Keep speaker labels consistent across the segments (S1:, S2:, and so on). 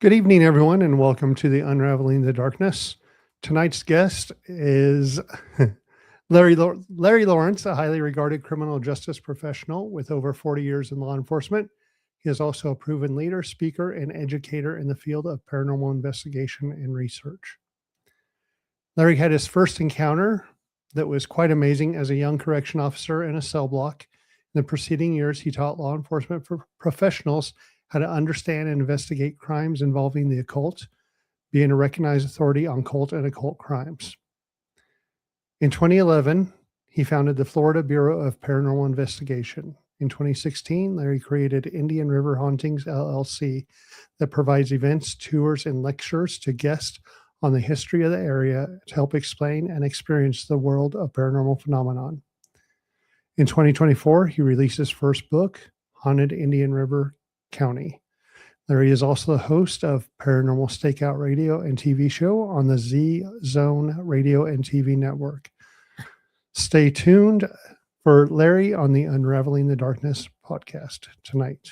S1: Good evening, everyone, and welcome to the Unraveling the Darkness. Tonight's guest is Larry Lawrence, a highly regarded criminal justice professional with over 40 years in law enforcement. He is also a proven leader, speaker, and educator in the field of paranormal investigation and research. Larry had his first encounter that was quite amazing as a young correction officer in a cell block. In the preceding years, he taught law enforcement professionals how to understand and investigate crimes involving the occult, being a recognized authority on cult and occult crimes. In 2011, he founded the Florida Bureau of Paranormal Investigation. In 2016, Larry created Indian River Hauntings, LLC, that provides events, tours, and lectures to guests on the history of the area to help explain and experience the world of paranormal phenomenon. In 2024, he released his first book, Haunted Indian River County. Larry is also the host of Paranormal Stakeout Radio and TV show on the Z Zone Radio and TV network. Stay tuned for Larry on the Unraveling the Darkness podcast tonight.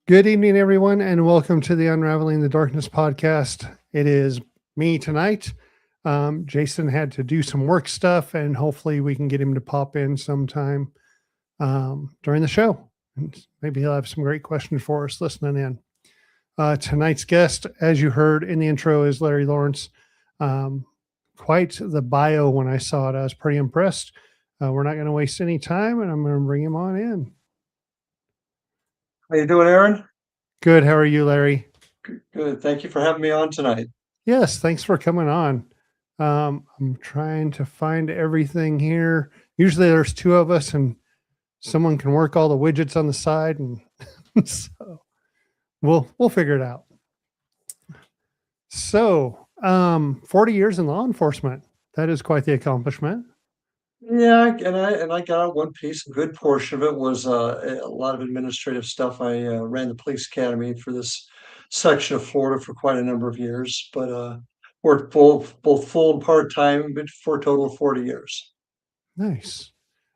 S1: Good evening, everyone, and welcome to the Unraveling the Darkness podcast. It is me tonight. Jason had to do some work stuff, and hopefully we can get him to pop in sometime during the show. And maybe he'll have some great questions for us listening in. Tonight's guest, as you heard in the intro, is Larry Lawrence. Quite the bio when I saw it. I was pretty impressed. We're not going to waste any time, and I'm going to bring him on in.
S2: How you doing, Aaron?
S1: Good. How are you, Larry?
S2: Good. Thank you for having me on tonight.
S1: Yes, thanks for coming on. I'm trying to find everything here. Usually there's two of us and someone can work all the widgets on the side, and so we'll figure it out. So, 40 years in law enforcement. That is quite the accomplishment.
S2: Yeah, and I got out one piece. A good portion of it was a lot of administrative stuff. I ran the police academy for this section of Florida for quite a number of years, but worked both full and part time, but for a total of 40 years.
S1: Nice.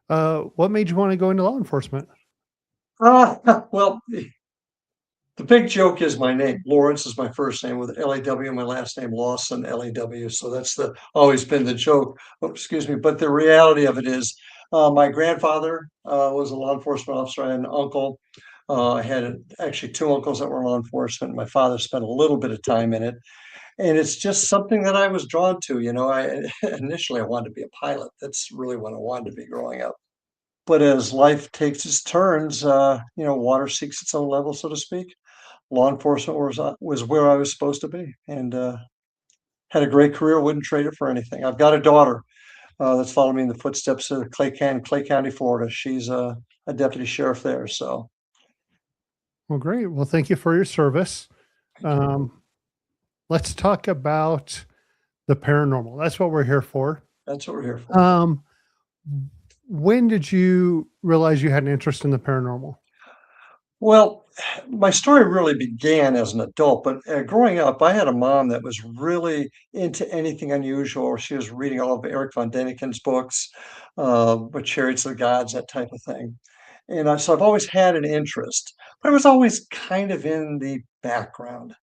S1: What made you want to go into law enforcement?
S2: Well, the big joke is my name. Lawrence is my first name with L-A-W, my last name Lawson, L-A-W. So that's always been the joke. Oh, excuse me. But the reality of it is my grandfather was a law enforcement officer. I had an uncle. I had actually two uncles that were law enforcement. My father spent a little bit of time in it. And it's just something that I was drawn to. Initially I wanted to be a pilot. That's really what I wanted to be growing up. But as life takes its turns, water seeks its own level, so to speak. Law enforcement was where I was supposed to be, and had a great career. Wouldn't trade it for anything. I've got a daughter that's following me in the footsteps of Clay County, Florida. She's a deputy sheriff there. So,
S1: well, great. Well, thank you for your service. Let's talk about the paranormal. That's what we're here for.
S2: That's what we're here for.
S1: When did you realize you had an interest in the paranormal?
S2: Well, my story really began as an adult, but growing up, I had a mom that was really into anything unusual. She was reading all of Eric von Däniken's books, with Chariots of the Gods, that type of thing. And so I've always had an interest, but it was always kind of in the background.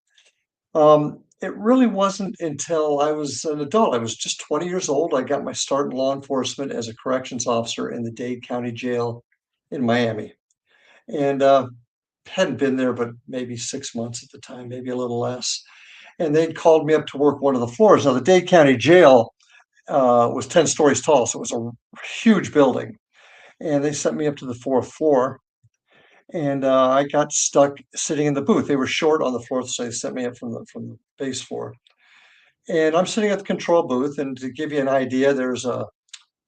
S2: It really wasn't until I was an adult. I was just 20 years old. I got my start in law enforcement as a corrections officer in the Dade County Jail in Miami. And hadn't been there but maybe 6 months at the time, maybe a little less. And they'd called me up to work one of the floors. Now, the Dade County Jail was 10 stories tall, so it was a huge building. And they sent me up to the fourth floor. And I got stuck sitting in the booth. They were short on the floor, so they sent me up from the base floor. And I'm sitting at the control booth, and to give you an idea, there's a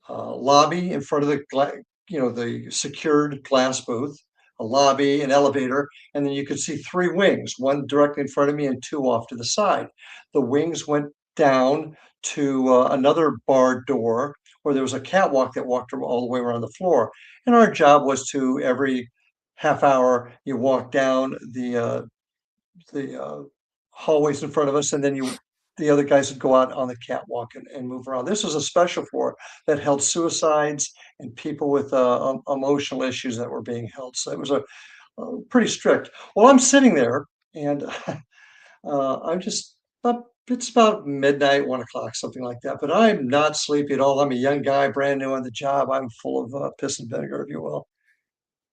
S2: lobby in front of the secured glass booth, a lobby, an elevator, and then you could see three wings, one directly in front of me and two off to the side. The wings went down to another barred door where there was a catwalk that walked all the way around the floor. And our job was to every half hour, you walk down the hallways in front of us, and then the other guys would go out on the catwalk and move around. This was a special floor that held suicides and people with emotional issues that were being held. So it was a pretty strict. Well, I'm sitting there, and I'm just it's about midnight, 1 o'clock, something like that. But I'm not sleepy at all. I'm a young guy, brand new on the job. I'm full of piss and vinegar, if you will.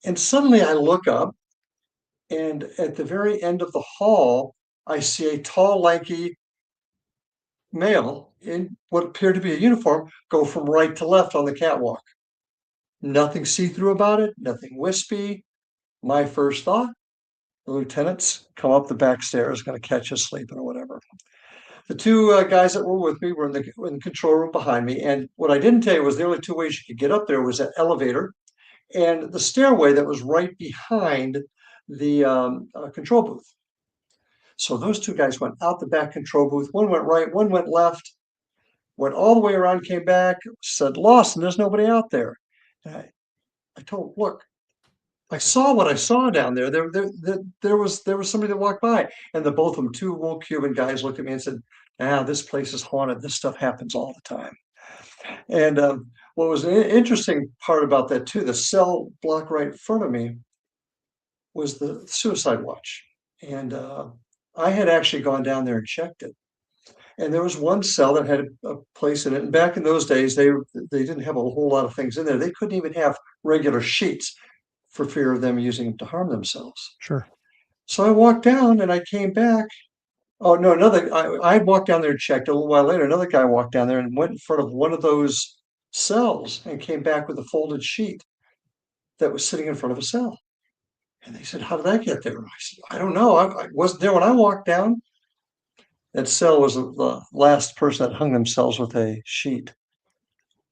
S2: And suddenly I look up, and at the very end of the hall, I see a tall, lanky male in what appeared to be a uniform go from right to left on the catwalk. Nothing see-through about it, nothing wispy. My first thought, the lieutenant's come up the back stairs, going to catch us sleeping or whatever. The two guys that were with me were in the control room behind me. And what I didn't tell you was the only two ways you could get up there was that elevator and the stairway that was right behind the control booth. So those two guys went out the back control booth. One went right, one went left, went all the way around, came back, said, Lawson, there's nobody out there. And I told him, look, I saw what I saw down there. There was somebody that walked by. And the both of them, two old Cuban guys, looked at me and said, this place is haunted. This stuff happens all the time. And what was an interesting part about that too, the cell block right in front of me was the suicide watch. And I had actually gone down there and checked it. And there was one cell that had a place in it. And back in those days, they didn't have a whole lot of things in there. They couldn't even have regular sheets for fear of them using them to harm themselves.
S1: Sure.
S2: So I walked down and I came back. Oh no, I walked down there and checked. A little while later, another guy walked down there and went in front of one of those cells and came back with a folded sheet that was sitting in front of a cell. And they said, how did that get there? I said, I don't know. I wasn't there when I walked down. That cell was the last person that hung themselves with a sheet,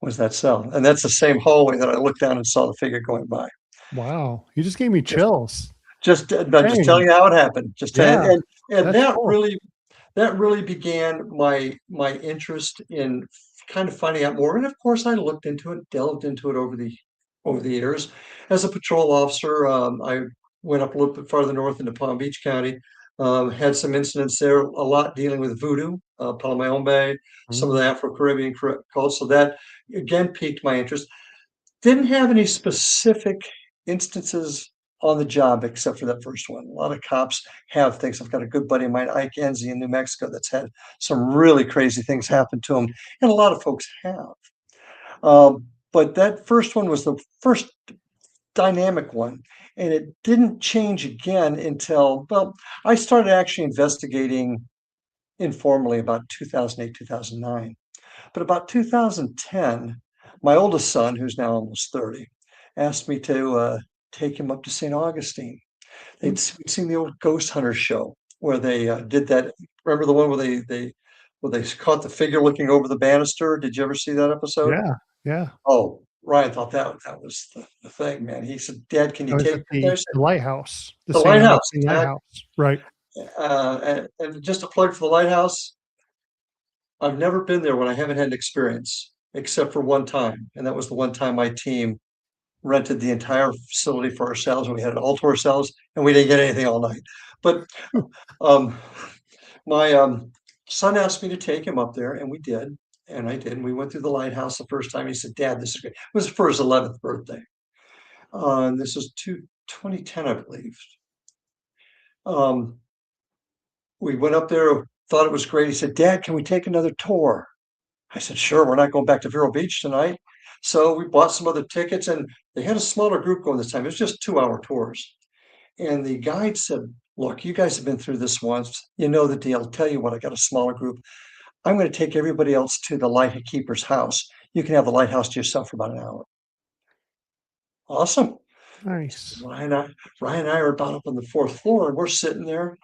S2: was that cell. And that's the same hallway that I looked down and saw the figure going by.
S1: Wow. You just gave me chills.
S2: I'm just telling you how it happened.
S1: Yeah,
S2: And
S1: that's
S2: that
S1: cool.
S2: really began my interest in kind of finding out more. And of course, I looked into it, delved into it over the years. As a patrol officer, I went up a little bit farther north into Palm Beach County. Had some incidents there, a lot dealing with voodoo, Palomayombe, some of
S1: Mm.
S2: the Afro-Caribbean cults. So that again piqued my interest. Didn't have any specific instances on the job except for that first one. A lot of cops have things. I've got a good buddy of mine, Ike Enzi in New Mexico, that's had some really crazy things happen to him, and a lot of folks have. But that first one was the first dynamic one, and it didn't change again until, well, I started actually investigating informally about 2008, 2009. But about 2010, my oldest son, who's now almost 30, asked me to take him up to St. Augustine. They'd seen the old Ghost Hunter show where they did that. Remember the one where they caught the figure looking over the banister? Did you ever see that episode?
S1: Yeah, yeah.
S2: Oh, Ryan thought that was the thing, man. He said, Dad, can you
S1: I was
S2: take
S1: at
S2: me there? I
S1: the
S2: said,
S1: lighthouse, the
S2: the
S1: St.
S2: lighthouse,
S1: Augustine
S2: exactly.
S1: Lighthouse. Right.
S2: And just a plug for the lighthouse. I've never been there when I haven't had an experience, except for one time. And that was the one time my team rented the entire facility for ourselves, and we had it all to ourselves, and we didn't get anything all night. But um, my son asked me to take him up there, and we did. And I did. And we went through the lighthouse the first time. He said, Dad, this is great. It was for his 11th birthday. And this was 2010, I believe. We went up there, thought it was great. He said, Dad, can we take another tour? I said, sure, we're not going back to Vero Beach tonight. So we bought some other tickets, and they had a smaller group going this time. It was just 2-hour tours. And the guide said, look, you guys have been through this once. You know the deal. I'll tell you what, I got a smaller group. I'm going to take everybody else to the lightkeeper's house. You can have the lighthouse to yourself for about an hour. Awesome.
S1: Nice.
S2: Ryan and I are about up on the 4th floor, and we're sitting there.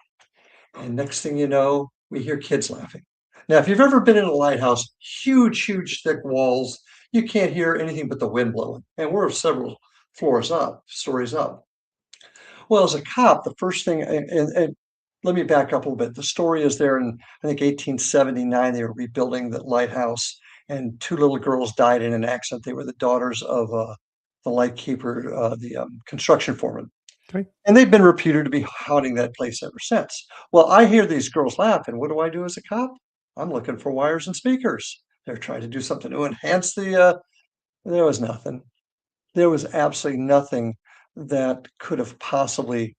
S2: And next thing you know, we hear kids laughing. Now, if you've ever been in a lighthouse, huge, huge, thick walls, you can't hear anything but the wind blowing. And we're several floors up, stories up. Well, as a cop, the first thing, and let me back up a little bit. The story is there in, I think, 1879, they were rebuilding the lighthouse, and two little girls died in an accident. They were the daughters of the lightkeeper, the construction foreman.
S1: Okay.
S2: And they've been reputed to be haunting that place ever since. Well, I hear these girls laugh, and what do I do as a cop? I'm looking for wires and speakers. They're trying to do something to enhance there was nothing. There was absolutely nothing that could have possibly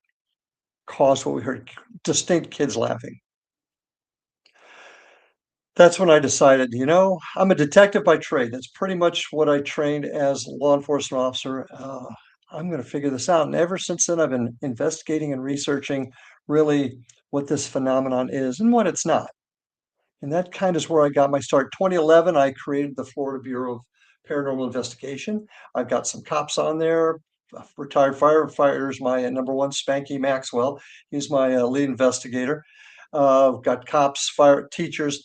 S2: caused what we heard, distinct kids laughing. That's when I decided, I'm a detective by trade. That's pretty much what I trained as a law enforcement officer. I'm going to figure this out. And ever since then, I've been investigating and researching really what this phenomenon is and what it's not. And that kind of is where I got my start. 2011, I created the Florida Bureau of Paranormal Investigation. I've got some cops on there, retired firefighters, my number one, Spanky Maxwell. He's my lead investigator. I've got cops, fire teachers,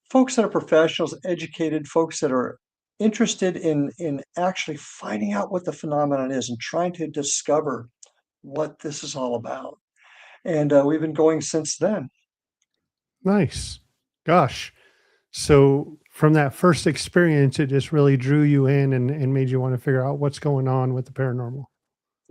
S2: folks that are professionals, educated, folks that are interested in actually finding out what the phenomenon is and trying to discover what this is all about. And we've been going since then.
S1: Nice. Gosh. So from that first experience, it just really drew you in and made you want to figure out what's going on with the paranormal.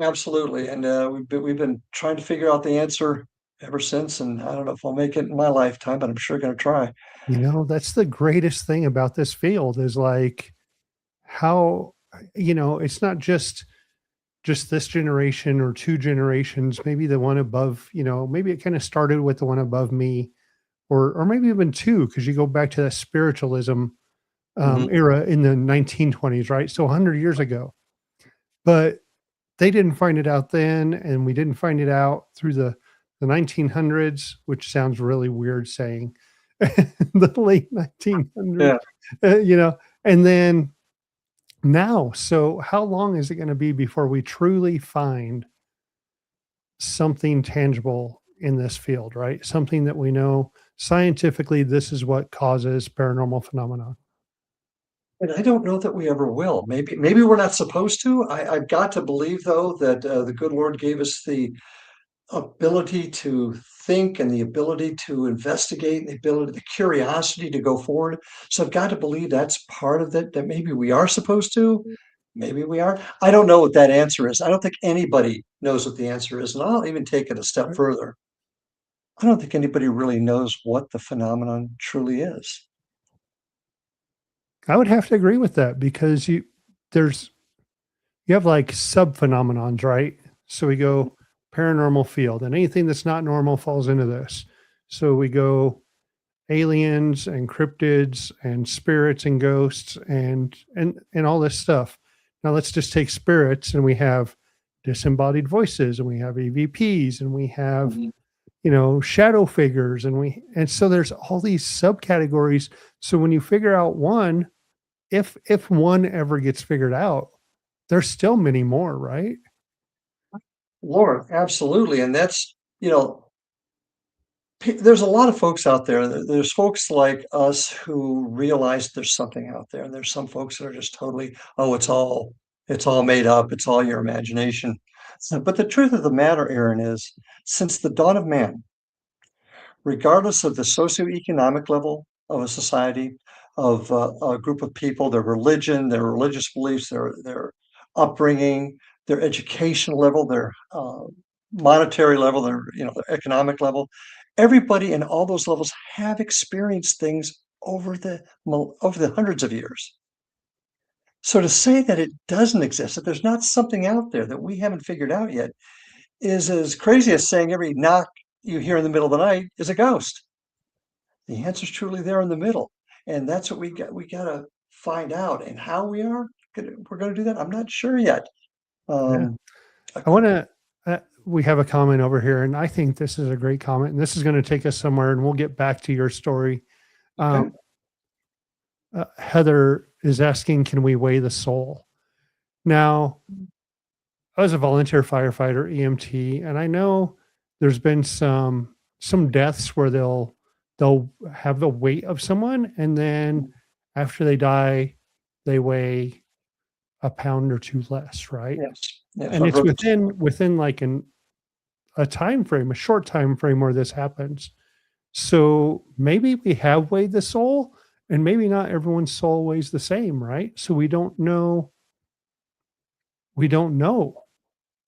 S2: Absolutely, and, we've been trying to figure out the answer ever since, and I don't know if I'll make it in my lifetime, but I'm sure gonna try.
S1: That's the greatest thing about this field is like how, it's not just this generation or two generations, maybe the one above, maybe it kind of started with the one above me or maybe even two, because you go back to that spiritualism
S2: Mhm.
S1: era in the 1920s, right? So 100 years ago. But they didn't find it out then, and we didn't find it out through the 1900s, which sounds really weird saying the late 1900s,
S2: Yeah.
S1: uh, you know, and then now. So, how long is it going to be before we truly find something tangible in this field, right? Something that we know scientifically this is what causes paranormal phenomena.
S2: And I don't know that we ever will. Maybe we're not supposed to. I've got to believe, though, that, the good Lord gave us the ability to think and the ability to investigate and the curiosity to go forward. So I've got to believe that's part of it, that maybe we are supposed to, maybe we aren't. I don't know what that answer is. I don't think anybody knows what the answer is. And I'll even take it a step
S1: Right?
S2: further. I don't think anybody really knows what the phenomenon truly is.
S1: I would have to agree with that because there's you have like sub phenomenons, right? So we go paranormal field, and anything that's not normal falls into this. So we go aliens and cryptids and spirits and ghosts and all this stuff. Now let's just take spirits, and we have disembodied voices, and we have EVPs, and we have
S2: Mhm.
S1: shadow figures, and so there's all these subcategories. So when you figure out one, if one ever gets figured out, there's still many more, right?
S2: Lord, absolutely. And that's, you know, there's a lot of folks out there. There's folks like us who realize there's something out there, and there's some folks that are just totally, oh, it's all made up. It's all your imagination. But the truth of the matter, Aaron, is since the dawn of man, regardless of the socioeconomic level of a society, of a group of people, their religion, their religious beliefs, their upbringing, their education level, their monetary level, their economic level, everybody in all those levels have experienced things over the hundreds of years. So to say that it doesn't exist, that there's not something out there that we haven't figured out yet, is as crazy as saying every knock you hear in the middle of the night is a ghost. The answer's truly there in the middle, and that's what we gotta find out, and how we're gonna do that, I'm not sure yet.
S1: Yeah.
S2: Um, a
S1: I
S2: q
S1: want to, we have a comment over here, and I think this is a great comment, and this is going to take us somewhere, and we'll get back to your story.
S2: Okay.
S1: Um, Heather is asking, can we weigh the soul? Now, I was a volunteer firefighter, EMT, and I know there's been some deaths where they'll they'll have the weight of someone, and then after they die, they weigh a pound or 2 less, right?
S2: Yes, yes,
S1: And
S2: I've
S1: it's
S2: heard this.
S1: within like a time frame, a short time frame where this happens. So maybe we have weighed the soul, and maybe not everyone's soul weighs the same, right? So we don't know.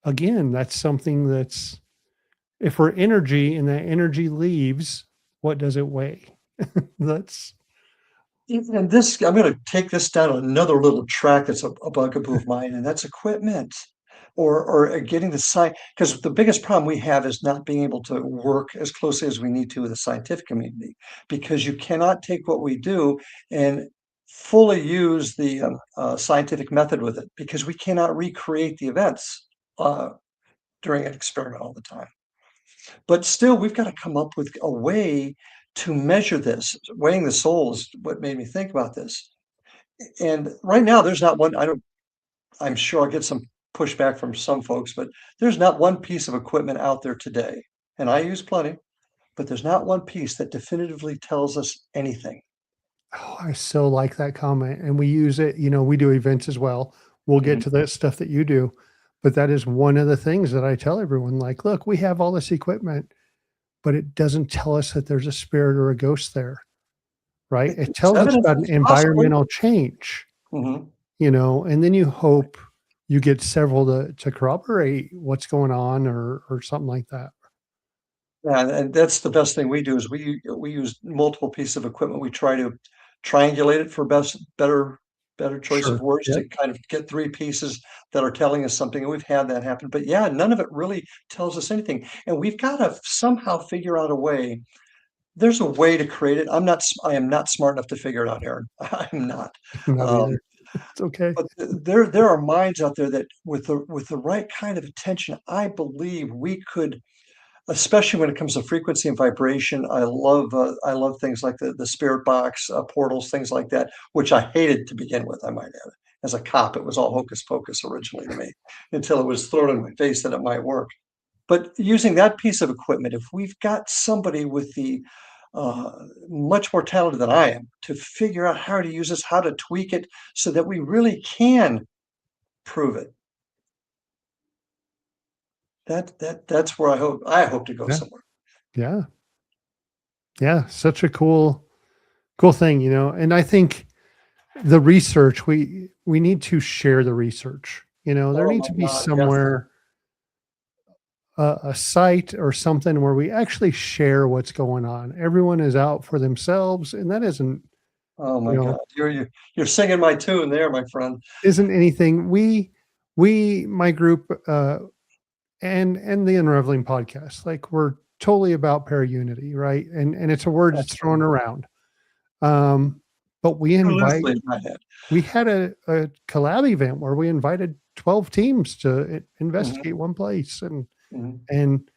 S1: Again, that's something that's, if we're energy and that energy leaves, what does it weigh? That's
S2: And this, I'm gonna take this down another little track that's a bugaboo of mine, and that's equipment or getting the science. Because the biggest problem we have is not being able to work as closely as we need to with the scientific community, because you cannot take what we do and fully use the scientific method with it, because we cannot recreate the events uh, during an experiment all the time. But still, we've got to come up with a way to measure this. Weighing the soul is what made me think about this. And right now, there's not one. I'm sure I'll get some pushback from some folks, but there's not one piece of equipment out there today, and I use plenty, but there's not one piece that definitively tells us anything.
S1: oh, I so like that comment, and we use it, we do events as well. We'll get
S2: Mhm.
S1: to that stuff that you do, but that is one of the things that I tell everyone, like, "Look, we have all this equipment, but it doesn't tell us that there's a spirit or a ghost there." Right? It
S2: There's
S1: tells us
S2: evidence
S1: about
S2: that
S1: an
S2: it's possibly.
S1: environmental change,
S2: Mhm.
S1: and then you hope you get several to corroborate what's going on or something like that.
S2: Yeah, and that's the best thing we do is we use multiple pieces of equipment. We try to triangulate it for better choice of
S1: Sure.
S2: words
S1: Yep.
S2: to kind of get 3 pieces that are telling us something, and we've had that happen. But yeah, none of it really tells us anything, and we've gotta somehow figure out a way. There's a way to create it. I am not smart enough to figure it out, Aaron. I'm not.
S1: Not
S2: Um,
S1: either. It's okay.
S2: but there are minds out there that with the right kind of attention, I believe we could. Especially when it comes to frequency and vibration, I love things like the spirit box, portals, things like that, which I hated to begin with, I might add. As a cop, it was all hocus pocus originally to me, until it was thrown in my face that it might work. But using that piece of equipment, if we've got somebody with the uh, much more talented than I am to figure out how to use this, how to tweak it so that we really can prove it, that's where I hope to go
S1: Yeah.
S2: somewhere.
S1: Yeah. Yeah. Such a cool thing, and I think the research, we need to share the research. There
S2: Oh
S1: needs
S2: my
S1: to be
S2: God, yes.
S1: somewhere, a site or something where we actually share what's going on. Everyone is out for themselves, and that isn't,
S2: Oh
S1: you
S2: my God,
S1: know,
S2: you're singing my tune there, my friend.
S1: isn't anything. We my group, and the Unraveling podcast, like, we're totally about para-unity, right? And it's a word that's thrown
S2: Absolutely.
S1: around. Um, but
S2: Loosely in my head.
S1: we had a collab event where we invited 12 teams to
S2: Mhm,
S1: investigate one place,
S2: mhm.
S1: and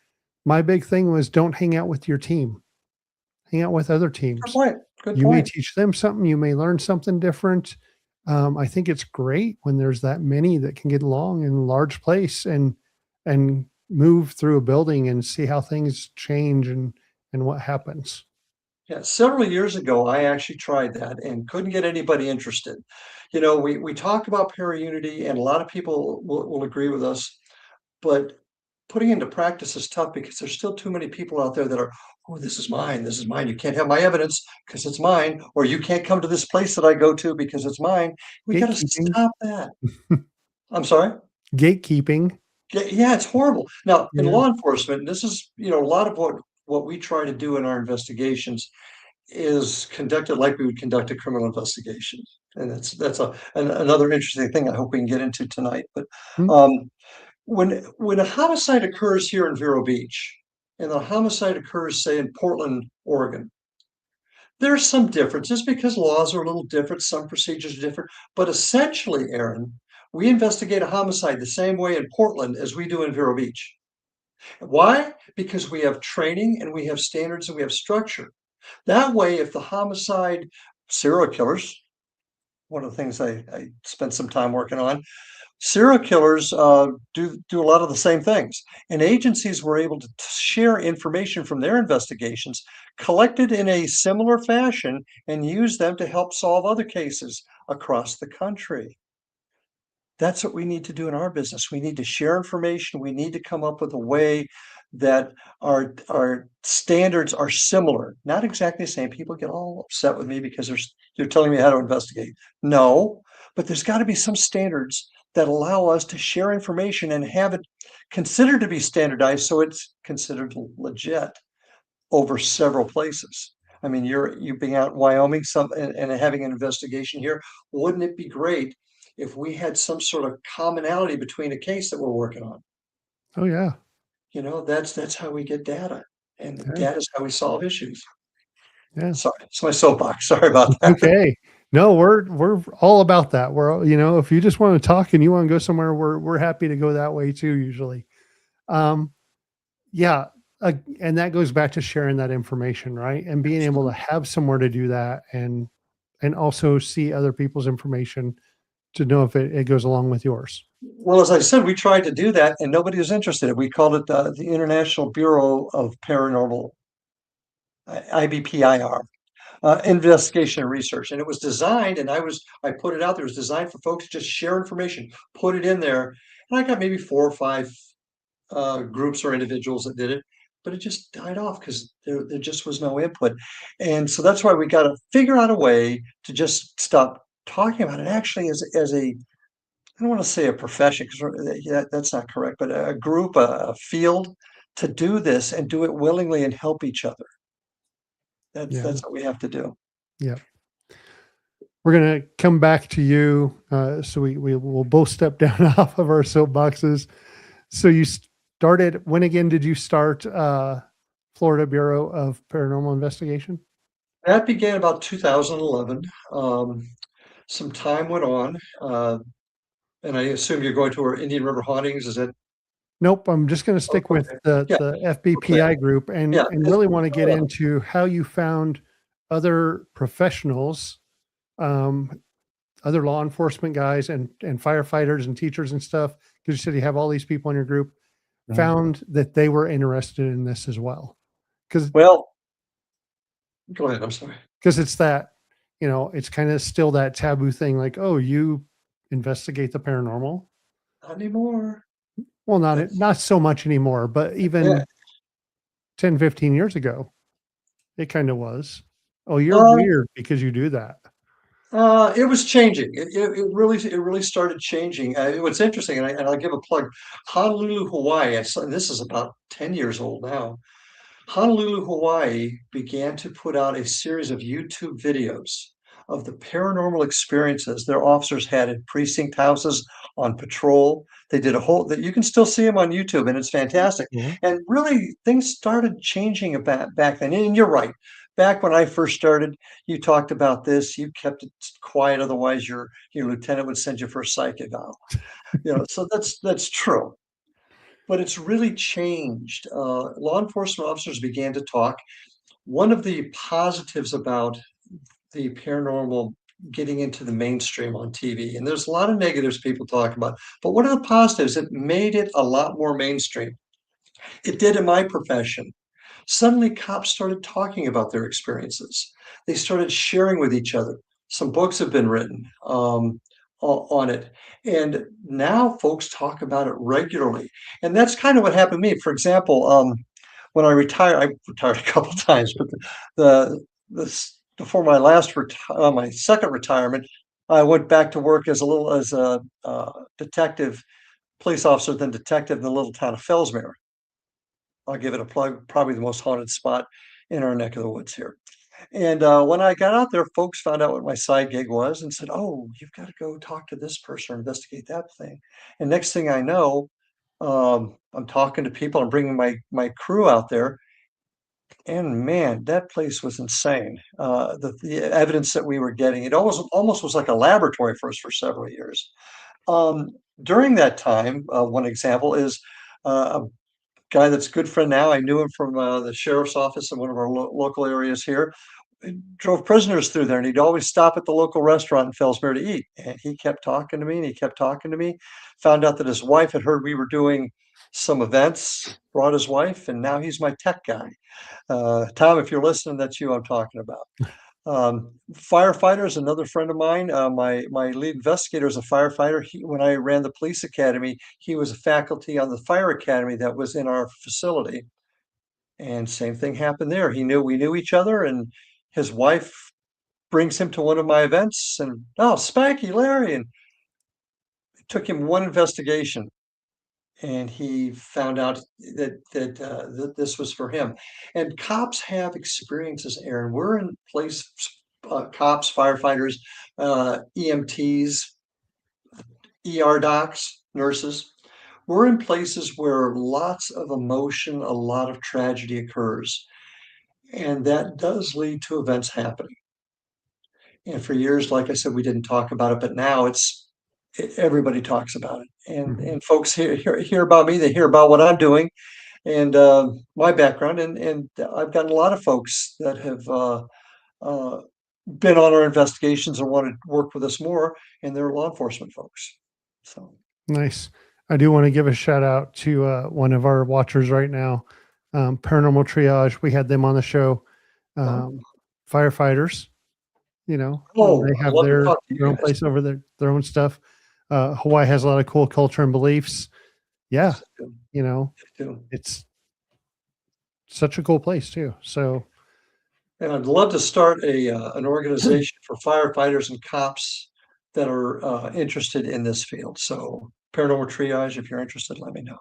S1: my big thing was, don't hang out with your team, hang out with other
S2: Good
S1: teams.
S2: point, good
S1: You may
S2: point.
S1: teach them something, you may learn something different. I think it's great when there's that many that can get along in a large place and move through a building and see how things change and what happens.
S2: Yeah, several years ago, I actually tried that and couldn't get anybody interested. You know, we talk about para-unity, and a lot of people will agree with us, but putting into practice is tough because there's still too many people out there that are, "Oh, this is mine, you can't have my evidence because it's mine," or, "You can't come to this place that I go to because it's mine." We gotta
S1: Gatekeeping.
S2: stop that. I'm sorry?
S1: Gatekeeping.
S2: Yeah, it's horrible. Now, in
S1: Yeah.
S2: law enforcement, this is, a lot of what we try to do in our investigations is conducted like we would conduct a criminal investigation. And that's another interesting thing I hope we can get into tonight. But
S1: Mm,
S2: um, when a homicide occurs here in Vero Beach, and the homicide occurs, say, in Portland, Oregon, there's some differences because laws are a little different, some procedures are different. But essentially, Aaron, we investigate a homicide the same way in Portland as we do in Vero Beach. Why? Because we have training and we have standards and we have structure. That way, if the serial killers, one of the things I spent some time working on, Serial killers do a lot of the same things, and agencies were able to share information from their investigations, collected in a similar fashion, and use them to help solve other cases across the country. That's what we need to do in our business. We need to share information. We need to come up with a way that our standards are similar, not exactly the same. People get all upset with me because they're telling me how to investigate. No, but there's got to be some standards that allow us to share information and have it considered to be standardized so it's considered legit over several places. I mean, you being out in Wyoming and having an investigation here, wouldn't it be great if we had some sort of commonality between a case that we're working on?
S1: Oh yeah.
S2: That's how we get data, and
S1: Yeah.
S2: data is how we solve issues.
S1: Yeah.
S2: Sorry, it's my soapbox. Sorry about that.
S1: Okay. No, we're all about that. If you just want to talk and you want to go somewhere, we're happy to go that way too, usually. Um, yeah. And that goes back to sharing that information, right? And being able to have somewhere to do that and also see other people's information to know if it goes along with yours.
S2: Well, as I said, we tried to do that, and nobody was interested. We called it the International Bureau of Paranormal, IBPIR. Investigation and research. And it was designed, and I put it out there, it was designed for folks to just share information, put it in there. And I got maybe 4 or 5 groups or individuals that did it, but it just died off because there just was no input. And so that's why we got to figure out a way to just stop talking about it actually as a, I don't want to say a profession because that's not correct, but a group, a field to do this and do it willingly and help each other.
S1: Yeah.
S2: That's what we have to do.
S1: Yeah. We're going to come back to you. So we will both step down off of our soapboxes. So you started, when again did you start Florida Bureau of Paranormal Investigation?
S2: That began about 2011. Some time went on, and I assume you're going to our Indian River hauntings. Is it?
S1: Nope. I'm just going to
S2: Oh,
S1: stick with
S2: okay.
S1: the
S2: Yeah. Okay.
S1: FBPI group
S2: Yeah.
S1: and really want to get
S2: Yeah.
S1: into how you found other professionals, um, other law enforcement guys and firefighters and teachers and stuff. Because you said you have all these people in your group, found that they were interested in this as well. Because
S2: Well, go ahead. I'm sorry.
S1: it's that, it's kind of still that taboo thing, like, oh, you investigate the paranormal.
S2: Not anymore.
S1: Well,
S2: That's
S1: not so much anymore, but
S2: yeah.
S1: even 10, 15 years ago, it kind of was. Oh, you're
S2: Uh,
S1: weird because you do that.
S2: it was changing. It really started changing. What's interesting, and I'll give a plug. Honolulu, Hawaii. This is about 10 years old now. Honolulu, Hawaii began to put out a series of YouTube videos of the paranormal experiences their officers had in precinct houses on patrol. They did a whole that you can still see them on YouTube, and it's fantastic.
S1: Cool.
S2: And really, things started changing about back then. And you're right. Back when I first started, you talked about this. You kept it quiet, otherwise your lieutenant would send you for a psych eval. So that's true, but it's really changed. Law enforcement officers began to talk. One of the positives about the paranormal getting into the mainstream on TV, and there's a lot of negatives people talk about, but one of the positives, it made it a lot more mainstream. It did in my profession. Suddenly, cops started talking about their experiences. They started sharing with each other. Some books have been written on it. And now folks talk about it regularly. And that's kind of what happened to me. For example, when I retired a couple of times, but before my second retirement, I went back to work as a detective, police officer, then detective in the little town of Fellsmere. I'll give it a plug, probably the most haunted spot in our neck of the woods here. And when I got out there, folks found out what my side gig was and said, "Oh, you've got to go talk to this person or investigate that thing." And next thing I know, I'm talking to people. I'm bringing my crew out there, and man, that place was insane. The evidence that we were getting, it almost was like a laboratory for us for several years. Um, During that time, one example is a guy that's a good friend now. I knew him from the sheriff's office in one of our local areas here. drove prisoners through there, and he'd always stop at the local restaurant in Fellsmere to eat. And he kept talking to me, and he kept talking to me. Found out that his wife had heard we were doing some events, brought his wife, and now he's my tech guy. Tom, if you're listening, that's you I'm talking about. Firefighter is another friend of mine. My lead investigator is a firefighter. When I ran the police academy, he was a faculty on the fire academy that was in our facility. And same thing happened there. We knew each other, and his wife brings him to one of my events, and oh, Spanky, Larry, and it took him one investigation, and he found out that this was for him. And cops have experiences, Aaron. We're in place, cops, firefighters, EMTs, ER docs, nurses. We're in places where lots of emotion, a lot of tragedy occurs. And that does lead to events happening. And for years, like I said, we didn't talk about it, but now everybody talks about it. And folks hear about me, they hear about what I'm doing and my background. And I've gotten a lot of folks that have been on our investigations and want to work with us more, and they're law enforcement folks. So
S1: Nice. I do want to give a shout out to one of our watchers right now, Paranormal Triage. We had them on the show. Firefighters, they have
S2: love to
S1: their
S2: talk to you
S1: own
S2: guys.
S1: place over their own stuff. Hawaii has a lot of cool culture and beliefs. Yeah, it's such a cool place too. So,
S2: And I'd love to start an organization for firefighters and cops that are interested in this field. So Paranormal Triage, if you're interested, let me know.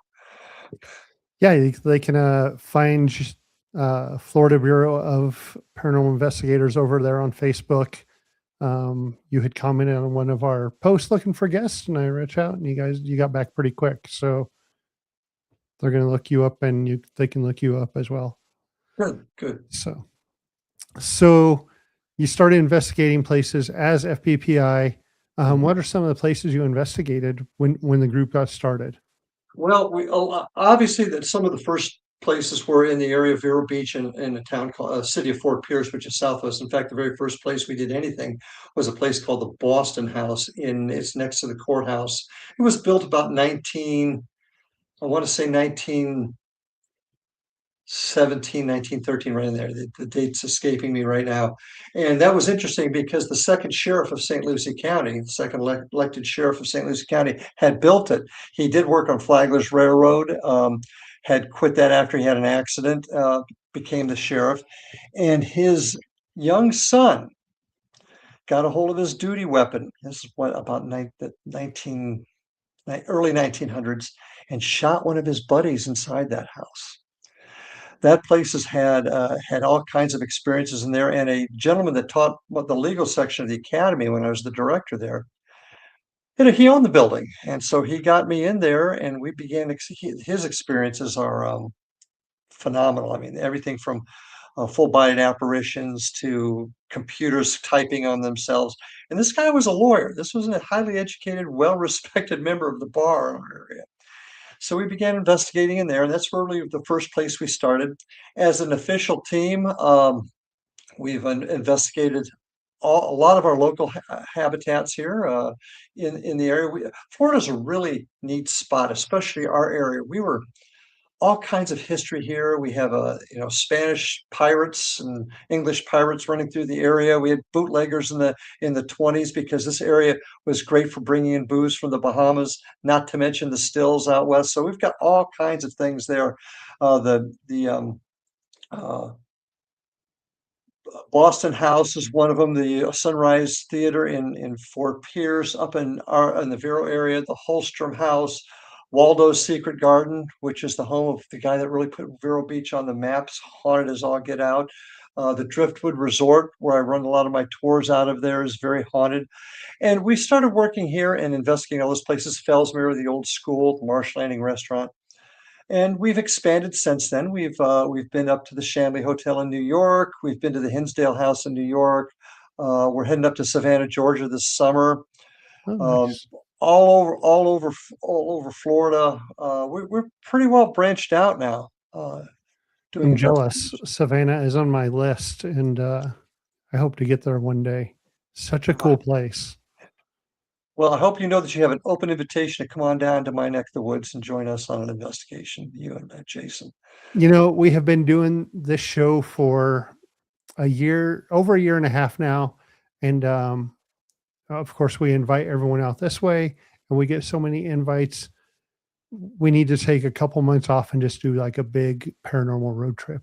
S1: yeah, they can find Florida Bureau of Paranormal Investigators over there on Facebook. You had commented on one of our posts looking for guests, and I reached out, and you got back pretty quick. So they're going to look you up, and they can look you up as well.
S2: Good.
S1: So you started investigating places as FBPI. What are some of the places you investigated when the group got started?
S2: Well, obviously that some of the first places were in the area of Vero Beach and in a town called city of Fort Pierce, which is southwest. In fact, the very first place we did anything was a place called the Boston House. It's next to the courthouse. It was built about 1917, 1913, right in there. The date's escaping me right now. And that was interesting because the second sheriff of St. Lucie County, the second elected sheriff of St. Lucie County, had built it. He did work on Flagler's Railroad, had quit that after he had an accident, became the sheriff. And his young son got a hold of his duty weapon. This is about early 1900s, and shot one of his buddies inside that house. That place has had all kinds of experiences in there. And a gentleman that taught the legal section of the academy when I was the director there, he owned the building, and so he got me in there, and we began. His experiences are phenomenal. I mean, everything from full-bodied apparitions to computers typing on themselves. And this guy was a lawyer. This was a highly educated, well-respected member of the bar in our area. So we began investigating in there, and that's really the first place we started. As an official team, we've investigated a lot of our local habitats here in the area. Florida's a really neat spot, especially our area. We were all kinds of history here. We have Spanish pirates and English pirates running through the area. We had bootleggers in the 20s because this area was great for bringing in booze from the Bahamas, not to mention the stills out west. So we've got all kinds of things there. Boston House is one of them. The Sunrise Theater in Fort Pierce, up in the Vero area. The Holstrom House, Waldo's Secret Garden, which is the home of the guy that really put Vero Beach on the maps, haunted as all get out. The Driftwood Resort, where I run a lot of my tours out of there, is very haunted. And we started working here and investigating all those places. Fellsmere, the old school, the Marsh Landing restaurant. And we've expanded since then. We've been up to the Chambly Hotel in New York. We've been to the Hinsdale House in New York. We're heading up to Savannah, Georgia this summer.
S1: Nice.
S2: All over Florida. We're pretty well branched out now.
S1: I'm jealous. Savannah is on my list, and I hope to get there one day. Such a
S2: Uh,
S1: cool place.
S2: Well, I hope you know that you have an open invitation to come on down to my neck of the woods and join us on an investigation, you and Jason.
S1: We have been doing this show for a year, over a year and a half now. And of course, we invite everyone out this way, and we get so many invites. We need to take a couple months off and just do like a big paranormal road trip.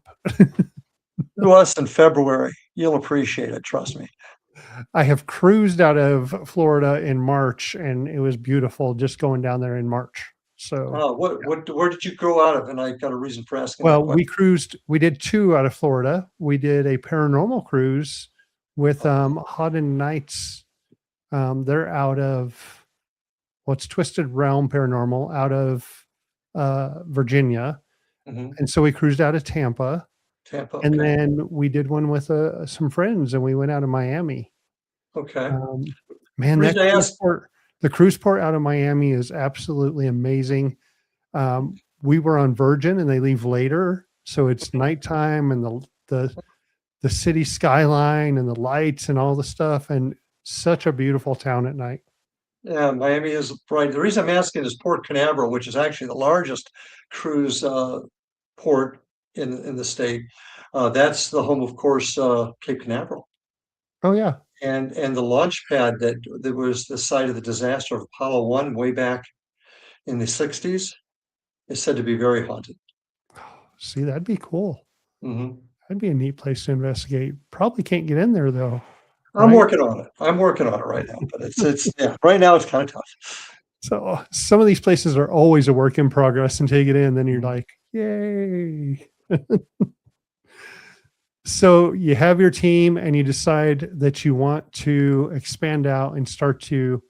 S2: To us in February. You'll appreciate it, trust me.
S1: I have cruised out of Florida in March, and it was beautiful just going down there in March. So,
S2: Where did you go out of? And I got a reason for asking that
S1: well,
S2: question.
S1: we did two out of Florida. We did a paranormal cruise with Hot and Nights. They're out of what's Twisted Realm Paranormal out of Virginia.
S2: Mhm.
S1: And so we cruised out of Tampa.
S2: Tampa,
S1: And
S2: okay,
S1: then we did one with some friends, and we went out of Miami.
S2: okay.
S1: Um, man,
S2: The reason I asked
S1: the cruise port out of Miami is absolutely amazing. We were on Virgin, and they leave later, so it's nighttime, and the city skyline and the lights and all the stuff, and such a beautiful town at night.
S2: Yeah, Miami is right. The reason I'm asking is Port Canaveral, which is actually the largest cruise port in the state. That's the home, of course, Cape Canaveral,
S1: Oh yeah,
S2: and the launch pad that was the site of the disaster of Apollo 1 way back in the 60s is said to be very haunted.
S1: see, that'd be cool.
S2: Hmm.
S1: That'd be a neat place to investigate. Probably can't get in there though,
S2: I'm
S1: right?
S2: working on it. I'm working on it right now, but it's yeah. Right now, it's kind of tough.
S1: So some of these places are always a work in progress until you get in, then you're
S2: Mhm.
S1: like, yay. So you have your team and you decide that you want to expand out and start to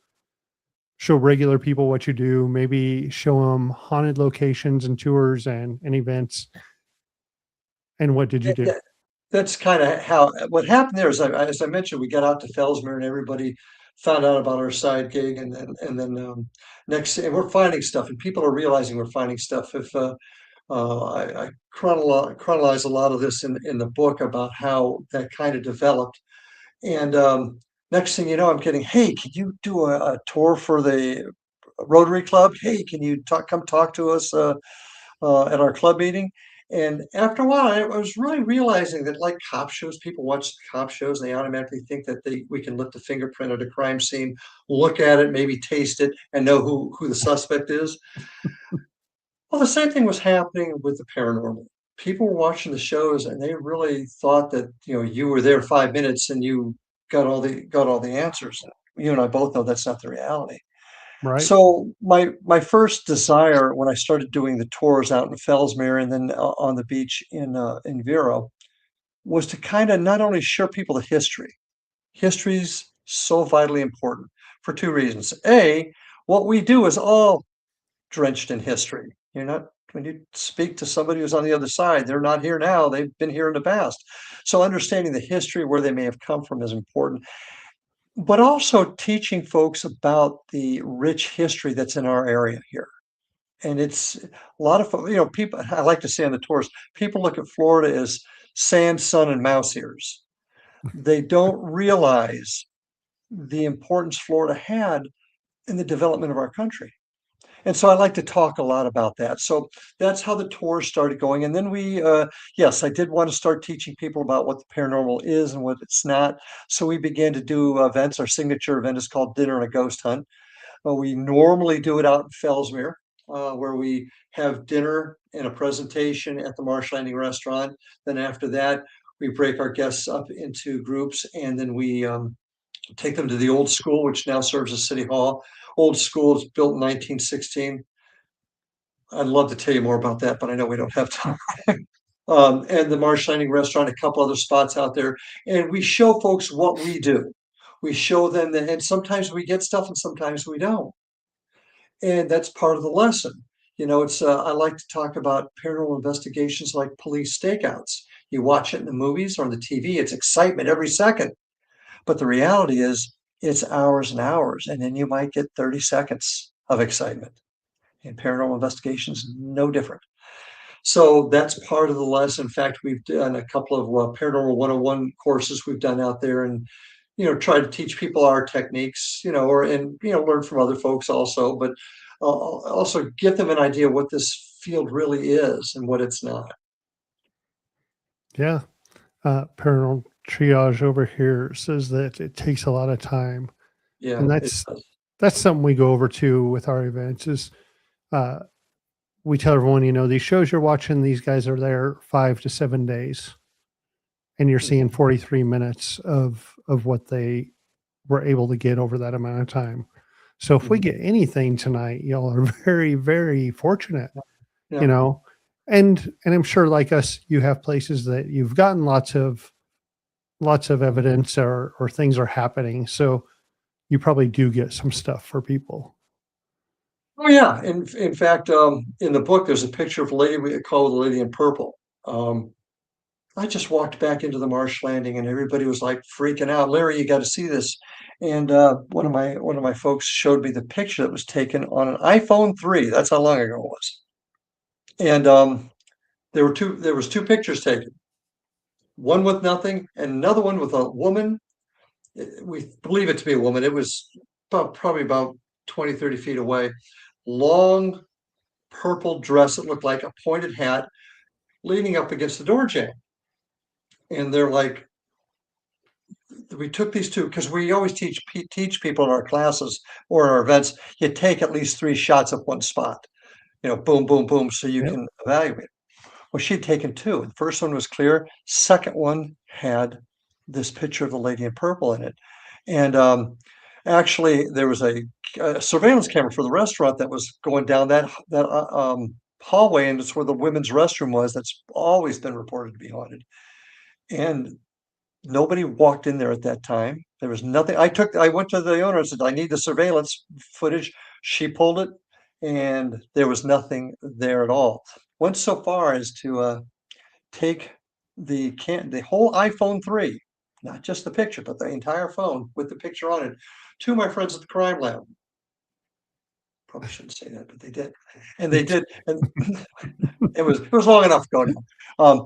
S1: show regular people what you do, maybe show them haunted locations and tours and events. And what did you do?
S2: Yeah, that's kind of how what happened there is, as I mentioned, we got out to Fellsmere and everybody found out about our side gig, and then next, and we're finding stuff, and people are realizing we're finding stuff. If I chronologize a lot of this in the book about how that kind of developed, and next thing you know, I'm getting, hey, can you do a tour for the Rotary Club? Hey, can you come talk to us? At our club meeting. And after a while, I was really realizing that, like cop shows, people watch cop shows and they automatically think that we can lift a fingerprint at a crime scene, look at it, maybe taste it, and know who the suspect is. Well, the same thing was happening with the paranormal. People were watching the shows and they really thought that you were there 5 minutes and you got all the answers. You and I both know that's not the reality.
S1: Right.
S2: So my first desire when I started doing the tours out in Fellsmere and then on the beach in Vero was to kind of not only show people the history. History's so vitally important for two reasons. A, what we do is all drenched in history. You're not when you speak to somebody who's on the other side, they're not here now, they've been here in the past. So understanding the history, where they may have come from is important, but also teaching folks about the rich history that's in our area here. And it's a lot of people. I like to say on the tours, people look at Florida as sand, sun, and mouse ears. They don't realize the importance Florida had in the development of our country. And so I like to talk a lot about that. So that's how the tour started going. And then yes, I did want to start teaching people about what the paranormal is and what it's not. So we began to do events. Our signature event is called Dinner and a Ghost Hunt. We normally do it out in Fellsmere, where we have dinner and a presentation at the Marsh Landing restaurant. Then after that, we break our guests up into groups, and then we take them to the old school, which now serves as City Hall. Old school is built in 1916. I'd love to tell you more about that, but I know we don't have time. And the Marsh Landing restaurant, a couple other spots out there, and we show folks what we do. We show them that, and sometimes we get stuff, and sometimes we don't. And that's part of the lesson. It's I like to talk about paranormal investigations like police stakeouts. You watch it in the movies or on the TV, it's excitement every second. But the reality is it's hours and hours, and then you might get 30 seconds of excitement. And paranormal investigations no different. So that's part of the lesson. In fact, we've done a couple of Paranormal 101 courses we've done out there, and try to teach people our techniques, or and learn from other folks also, but also give them an idea what this field really is and what it's not.
S1: Yeah. Paranormal triage over here says that it takes a lot of time,
S2: Yeah,
S1: and
S2: it
S1: that's
S2: does.
S1: that's something we go over to with our events. Is uh, we tell everyone, these shows you're watching, these guys are there 5 to 7 days, and you're seeing 43 minutes of what they were able to get over that amount of time. So if we
S2: Mhm.
S1: get anything tonight, y'all are very, very fortunate, you
S2: Yeah.
S1: know. And I'm sure, like us, you have places that you've gotten lots of evidence, or things are happening. So you probably do get some stuff for people.
S2: Oh yeah. In fact, in the book, there's a picture of a lady we call the Lady in Purple. Um, I just walked back into the marsh landing and everybody was like freaking out. Larry, you got to see this. And one of my folks showed me the picture that was taken on an iPhone 3. That's how long ago it was. And there was two pictures taken. One with nothing and another one with a woman. We believe it to be a woman. It was probably about 20, 30 feet away. Long purple dress that looked like a pointed hat leaning up against the door jamb. And they're like, we took these two because we always teach people in our classes or in our events. You take at least 3 shots of one spot. Boom, boom, boom, so you
S1: Yep.
S2: can evaluate. Well, she'd taken two. The first one was clear. Second one had this picture of the lady in purple in it, and actually, there was a surveillance camera for the restaurant that was going down that hallway, and it's where the women's restroom was. That's always been reported to be haunted, and nobody walked in there at that time. There was nothing. I went to the owner and said, I need the surveillance footage. She pulled it and there was nothing there at all. Went so far as to take the whole iPhone 3, not just the picture, but the entire phone with the picture on it, to my friends at the crime lab. Probably shouldn't say that, but they did. And they did, and it was long enough ago now.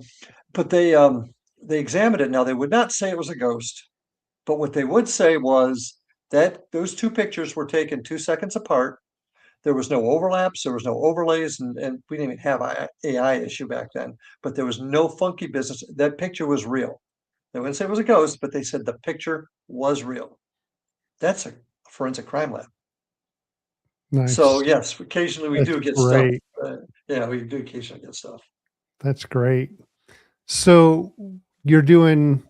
S2: But they examined it. Now they would not say it was a ghost. But what they would say was that those two pictures were taken 2 seconds apart. There was no overlaps, there was no overlays, and we didn't even have AI issue back then, but there was no funky business. That picture was real. They wouldn't say it was a ghost, but they said the picture was real. That's a forensic crime lab. So
S1: Nice.
S2: yes, occasionally we
S1: That's
S2: do get stuff.
S1: great.
S2: Yeah, we do occasionally get stuff.
S1: That's great. So you're doing,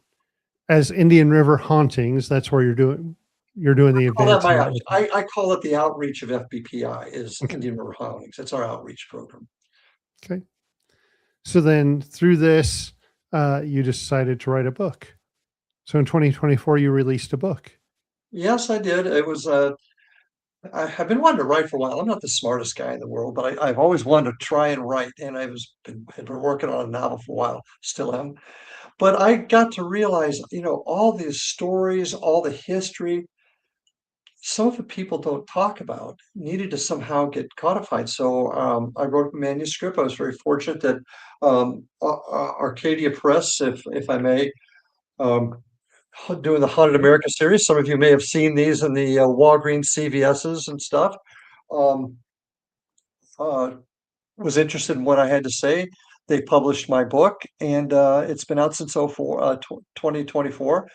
S1: as Indian River Hauntings, that's where you're doing the
S2: Call that
S1: events
S2: my
S1: and
S2: outreach.
S1: everything.
S2: I call it the outreach of FBPI is
S1: Okay.
S2: Indian River Hauntings. It's our outreach program.
S1: Okay. So then through this, you decided to write a book. So in 2024, you released a book.
S2: Yes, I did. It was I've been wanting to write for a while. I'm not the smartest guy in the world, but I've always wanted to try and write, and had been working on a novel for a while, still am. But I got to realize, all these stories, all the history, some of it people don't talk about, needed to somehow get codified. So I wrote a manuscript. I was very fortunate that Arcadia Press, if I may, um, doing the Haunted America series. Some of you may have seen these in the Walgreens CVSs and stuff. Um, uh, was interested in what I had to say. They published my book, and it's been out since 2024.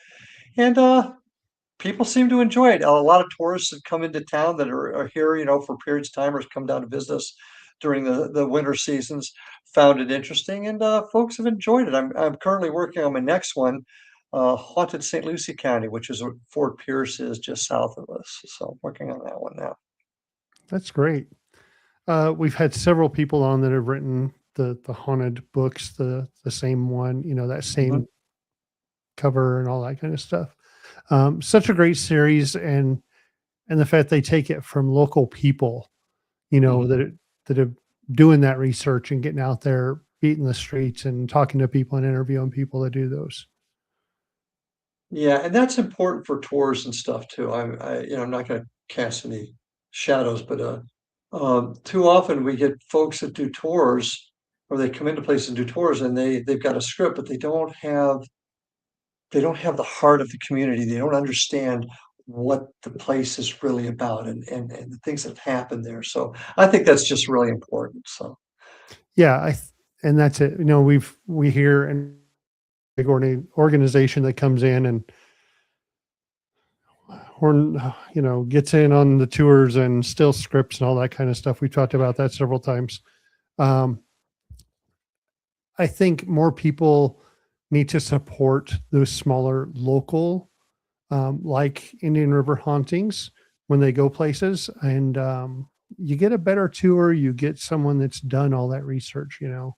S2: And people seem to enjoy it. A lot of tourists have come into town that are here, for periods of time, or come down to visit us during the winter seasons. Found it interesting, and folks have enjoyed it. I'm currently working on my next one, Haunted St. Lucie County, which is what Fort Pierce is, just south of us. So I'm working on that one now.
S1: That's great. We've had several people on that have written the haunted books, the same one, that
S2: Mhm.
S1: same cover and all that kind of stuff. Such a great series, and the fact they take it from local people,
S2: Mhm.
S1: that are doing that research and getting out there, beating the streets and talking to people and interviewing people that do those.
S2: Yeah, and that's important for tours and stuff too. I'm not going to cast any shadows, but too often we get folks that do tours. or they come into places and do tours and they've got a script, but they don't have the heart of the community. They don't understand what the place is really about and the things that have happened there. So I think that's just really important. So
S1: Yeah, and that's it. We hear an big organization that comes in and gets in on the tours and still scripts and all that kind of stuff. We talked about that several times. Um, I think more people need to support those smaller local, like Indian River hauntings when they go places, and you get a better tour. You get someone that's done all that research.
S2: mhm.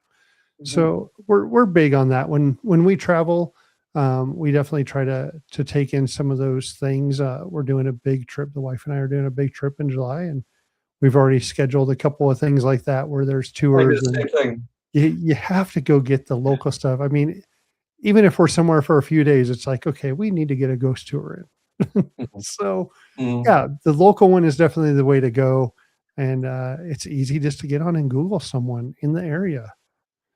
S1: So we're big on that. When we travel, we definitely try to take in some of those things. We're doing a big trip. The wife and I are doing a big trip in July, and we've already scheduled a couple of things like that where there's
S2: I do
S1: tours,
S2: the
S1: and
S2: same thing.
S1: you have to go get the local stuff. I mean, even if we're somewhere for a few days, it's like, okay, we need to get a ghost tour in.
S2: Mhm,
S1: So
S2: mhm,
S1: yeah, the local one is definitely the way to go. And it's easy just to get on and Google someone in the area.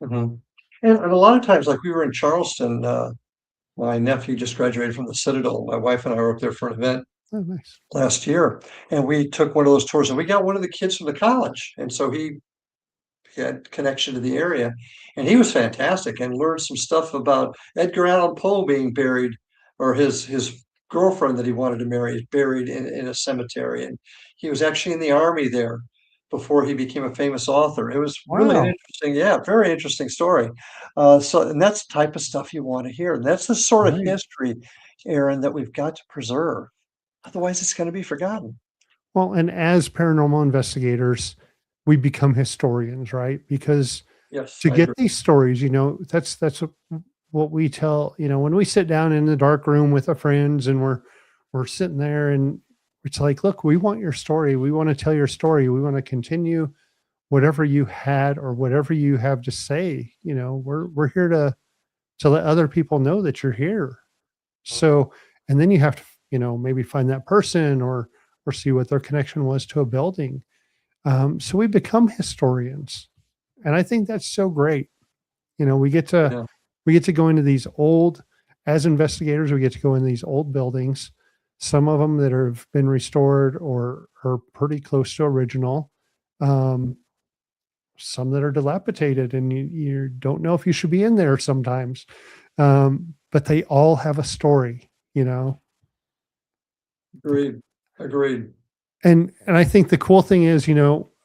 S2: mhm. And a lot of times, like we were in Charleston, my nephew just graduated from the Citadel. My wife and I were up there for an event
S1: Oh, nice.
S2: last year, and we took one of those tours, and we got one of the kids from the college, and so he had connection to the area, and he was fantastic and learned some stuff about Edgar Allan Poe being buried, or his girlfriend that he wanted to marry is buried in a cemetery, and he was actually in the army there before he became a famous author. It was really an
S1: Wow.
S2: interesting, yeah, very interesting story. And that's the type of stuff you want to hear. And that's the sort of
S1: Right.
S2: history, Aaron, that we've got to preserve. Otherwise, it's going to be forgotten.
S1: Well, and as paranormal investigators, we become historians, right? Because
S2: Yes,
S1: to
S2: I
S1: get
S2: agree.
S1: these stories, that's what we tell, when we sit down in the dark room with our friends and we're sitting there, and it's like, look, we want your story. We want to tell your story. We want to continue whatever you had or whatever you have to say. We're here to let other people know that you're here. So, and then you have to, maybe find that person or see what their connection was to a building. So we become historians, and I think that's so great. We get to
S2: Yeah.
S1: go into these old, as investigators, we get to go in these old buildings, some of them that have been restored or are pretty close to original. Um, some that are dilapidated, and you don't know if you should be in there sometimes. But they all have a story, you know.
S2: Agreed. Agreed.
S1: And I think the cool thing is,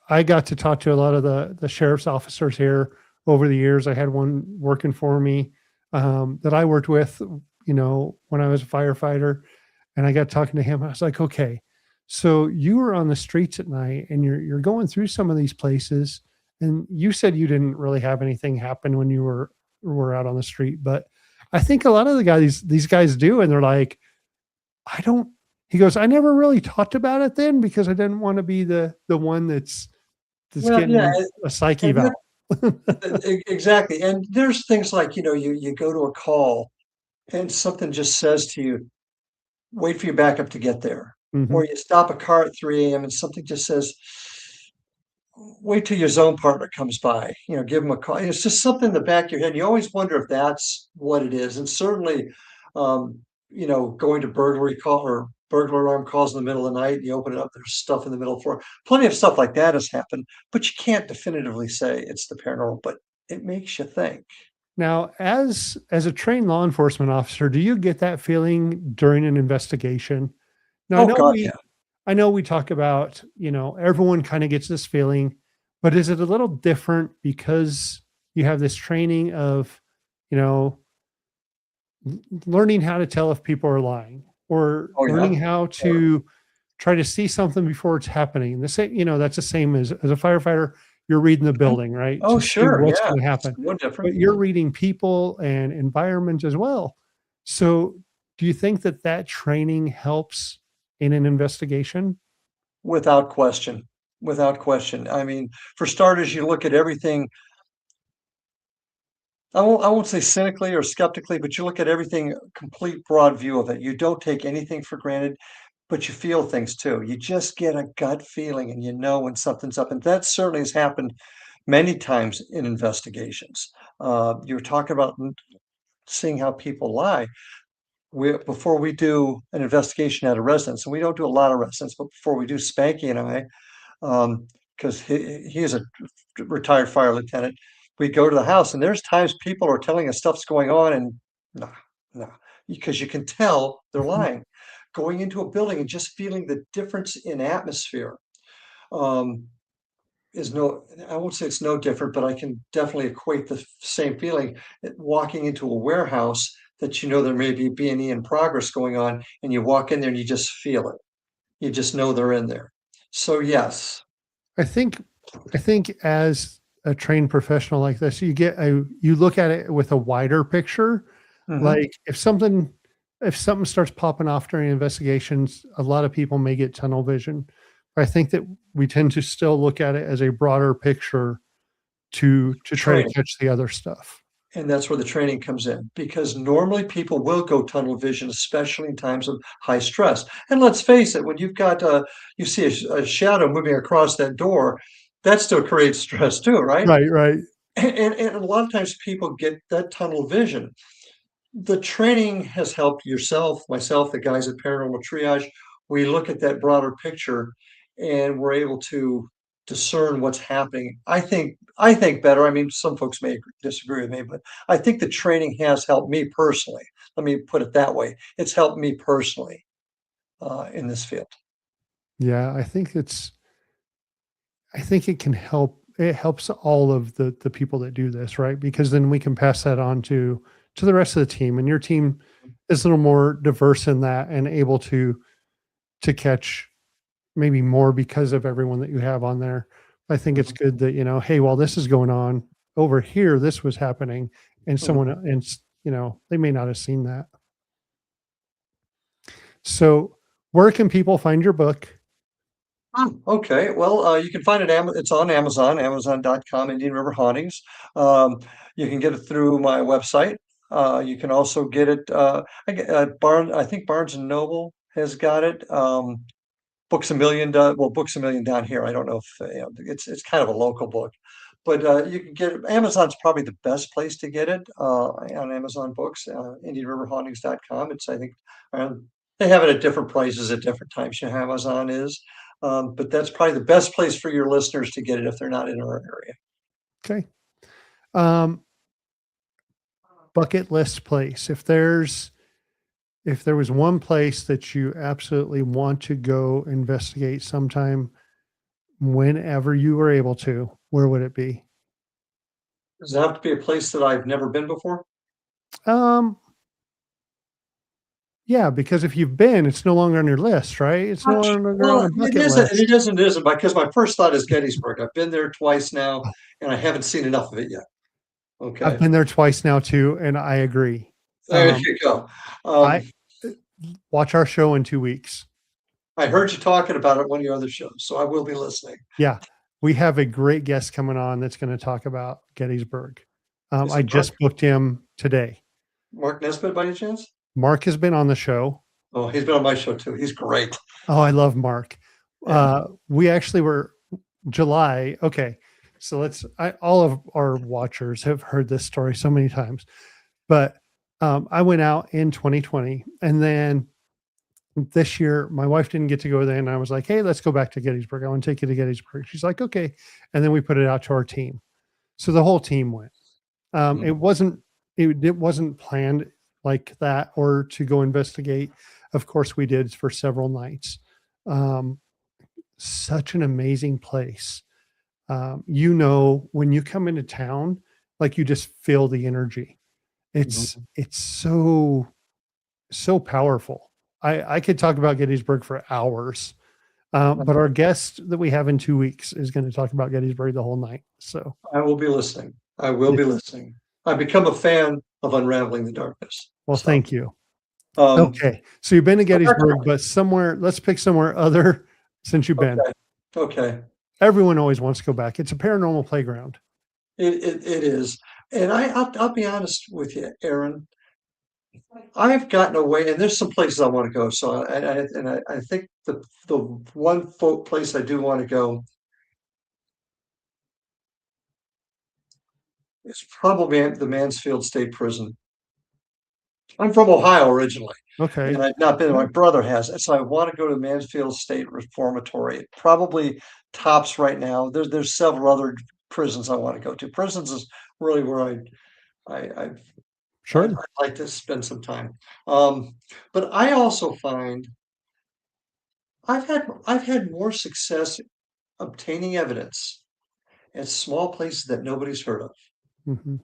S1: I got to talk to a lot of the sheriff's officers here over the years. I had one working for me, that I worked with, when I was a firefighter, and I got talking to him. I was like, okay, so you were on the streets at night, and you're going through some of these places, and you said you didn't really have anything happen when you were out on the street, but I think a lot of the guys, these guys do, and they're like, I don't. He goes, I never really talked about it then because I didn't want to be the one that's
S2: Well, yeah,
S1: getting a psych
S2: and
S1: eval.
S2: exactly. And there's things like, you go to a call and something just says to you, wait for your backup to get there.
S1: Hmm.
S2: Or you stop a car at 3 a.m. and something just says, wait till your zone partner comes by, give them a call. It's just something in the back of your head. You always wonder if that's what it is. And certainly, going to burglary call or burglar alarm calls in the middle of the night, and you open it up, there's stuff in the middle floor. Plenty of stuff like that has happened, but you can't definitively say it's the paranormal, but it makes you think.
S1: Now, as a trained law enforcement officer, do you get that feeling during an investigation? Now,
S2: Oh God, yeah.
S1: I know we talk about, everyone kind of gets this feeling, but is it a little different because you have this training of, you know, learning how to tell if people are lying, or
S2: Oh
S1: learning
S2: yeah.
S1: how
S2: Or-
S1: to try to see something before it's happening. The same, that's the same as a firefighter. You're reading the
S2: Mhm.
S1: building, right,
S2: Oh
S1: to see
S2: sure,
S1: what's
S2: yeah.
S1: going to
S2: It's
S1: happen,
S2: no different.
S1: but you're reading people and environment as well. So, do you think that training helps in an investigation?
S2: Without question. Without question. I mean, for starters, you look at everything. I won't say cynically or skeptically, but you look at everything, complete broad view of it. You don't take anything for granted, but you feel things too. You just get a gut feeling and you know when something's up. And that certainly has happened many times in investigations. You're talking about seeing how people lie. Before we do an investigation at a residence, and we don't do a lot of residents, but before we do, Spanky and I, because he is a retired fire lieutenant, we go to the house, and there's times people are telling us stuff's going on, and no, no, because you can tell they're lying. Going into a building and just feeling the difference in atmosphere, um, is no, I won't say it's no different, but I can definitely equate the same feeling walking into a warehouse that you know there may be B&E in progress going on, and you walk in there and you just feel it. You just know they're in there. So yes.
S1: I think I think as a trained professional like this, you look at it with a wider picture.
S2: Mhm.
S1: Like if something starts popping off during investigations, a lot of people may get tunnel vision. But I think that we tend to still look at it as a broader picture to try to
S2: Training.
S1: catch the other stuff.
S2: And that's where the training comes in, because normally people will go tunnel vision, especially in times of high stress. And let's face it, when you've got you see a shadow moving across that door, that still creates stress too, right?
S1: Right, right.
S2: And a lot of times people get that tunnel vision. The training has helped yourself, myself, the guys at Paranormal Triage. We look at that broader picture and we're able to discern what's happening. I think better. I mean, some folks may disagree with me, but I think the training has helped me personally. Let me put it that way. It's helped me personally in this field.
S1: Yeah, I think it can help. It helps all of the people that do this, right? Because then we can pass that on to the rest of the team, and your team is a little more diverse in that and able to catch maybe more because of everyone that you have on there. I think it's
S2: Mhm,
S1: good that, hey, while this is going on over here, this was happening, and
S2: mhm.
S1: they may not have seen that. So, where can people find your book?
S2: Okay, well, you can find it. It's on Amazon, Amazon.com, Indian River Hauntings. You can get it through my website. You can also get it. I think Barnes and Noble has got it. Books a Million. Well, Books a Million down here. I don't know if it's kind of a local book, but you can get it. Amazon's probably the best place to get it on Amazon Books. IndianRiverHauntings.com. It's I think um, they have it at different prices at different times. You know, Amazon is, but that's probably the best place for your listeners to get it if they're not in our area.
S1: Okay. Um, bucket list place. If there was one place that you absolutely want to go investigate sometime whenever you were able to, where would it be?
S2: Does it have to be a place that I've never been before?
S1: Um, yeah, because if you've been, it's no longer on your list, right? It's no longer on
S2: Well,
S1: a
S2: it
S1: bucket
S2: isn't, and
S1: list.
S2: it isn't because my first thought is Gettysburg. I've been there twice now, and I haven't seen enough of it yet.
S1: I've
S2: Okay,
S1: been there twice now too, and I agree.
S2: there
S1: Um,
S2: you go.
S1: I
S2: Um,
S1: watch our show in 2 weeks.
S2: I heard you talking about it on one of your other shows, so I will be listening.
S1: Yeah, we have a great guest coming on that's going to talk about Gettysburg.
S2: Is
S1: I
S2: it
S1: just booked him today.
S2: Mark Nesbitt by any chance?
S1: Mark has been on the show.
S2: Oh, he's been on my show too. He's great.
S1: Oh, I love Mark.
S2: Yeah.
S1: We actually were July. Okay. So all of our watchers have heard this story so many times, but I went out in 2020, and then this year my wife didn't get to go there. And I was like, hey, let's go back to Gettysburg. I want to take you to Gettysburg. She's like, okay. And then we put it out to our team. So the whole team went.
S2: Mhm,
S1: It wasn't planned like that or to go investigate. Of course, we did for several nights. Um, Such an amazing place. When you come into town, like you just feel the energy. It's
S2: mhm.
S1: it's so powerful. I could talk about Gettysburg for hours, but our guest that we have in 2 weeks is going to talk about Gettysburg the whole night. So
S2: I will be listening. I will be
S1: it's
S2: listening. I've become a fan of Unraveling the Darkness.
S1: well,
S2: So,
S1: thank you.
S2: um,
S1: Okay, so you've been to Gettysburg, but somewhere. Let's pick somewhere other since you've been.
S2: okay, okay.
S1: Everyone always wants to go back. It's a paranormal playground.
S2: It is, and I'll be honest with you, Aaron. I've gotten away, and there's some places I want to go. So, I think the one place I do want to go It's probably the Mansfield State Prison. I'm from Ohio originally,
S1: Okay.
S2: and I've not been.
S1: Yeah.
S2: My brother has, so I want to go to Mansfield State Reformatory. It probably tops right now. There's several other prisons I want to go to. Prisons is really where I I'd
S1: Sure.
S2: like to spend some time. Um, but I also find I've had more success obtaining evidence at small places that nobody's heard of.
S1: Hmm.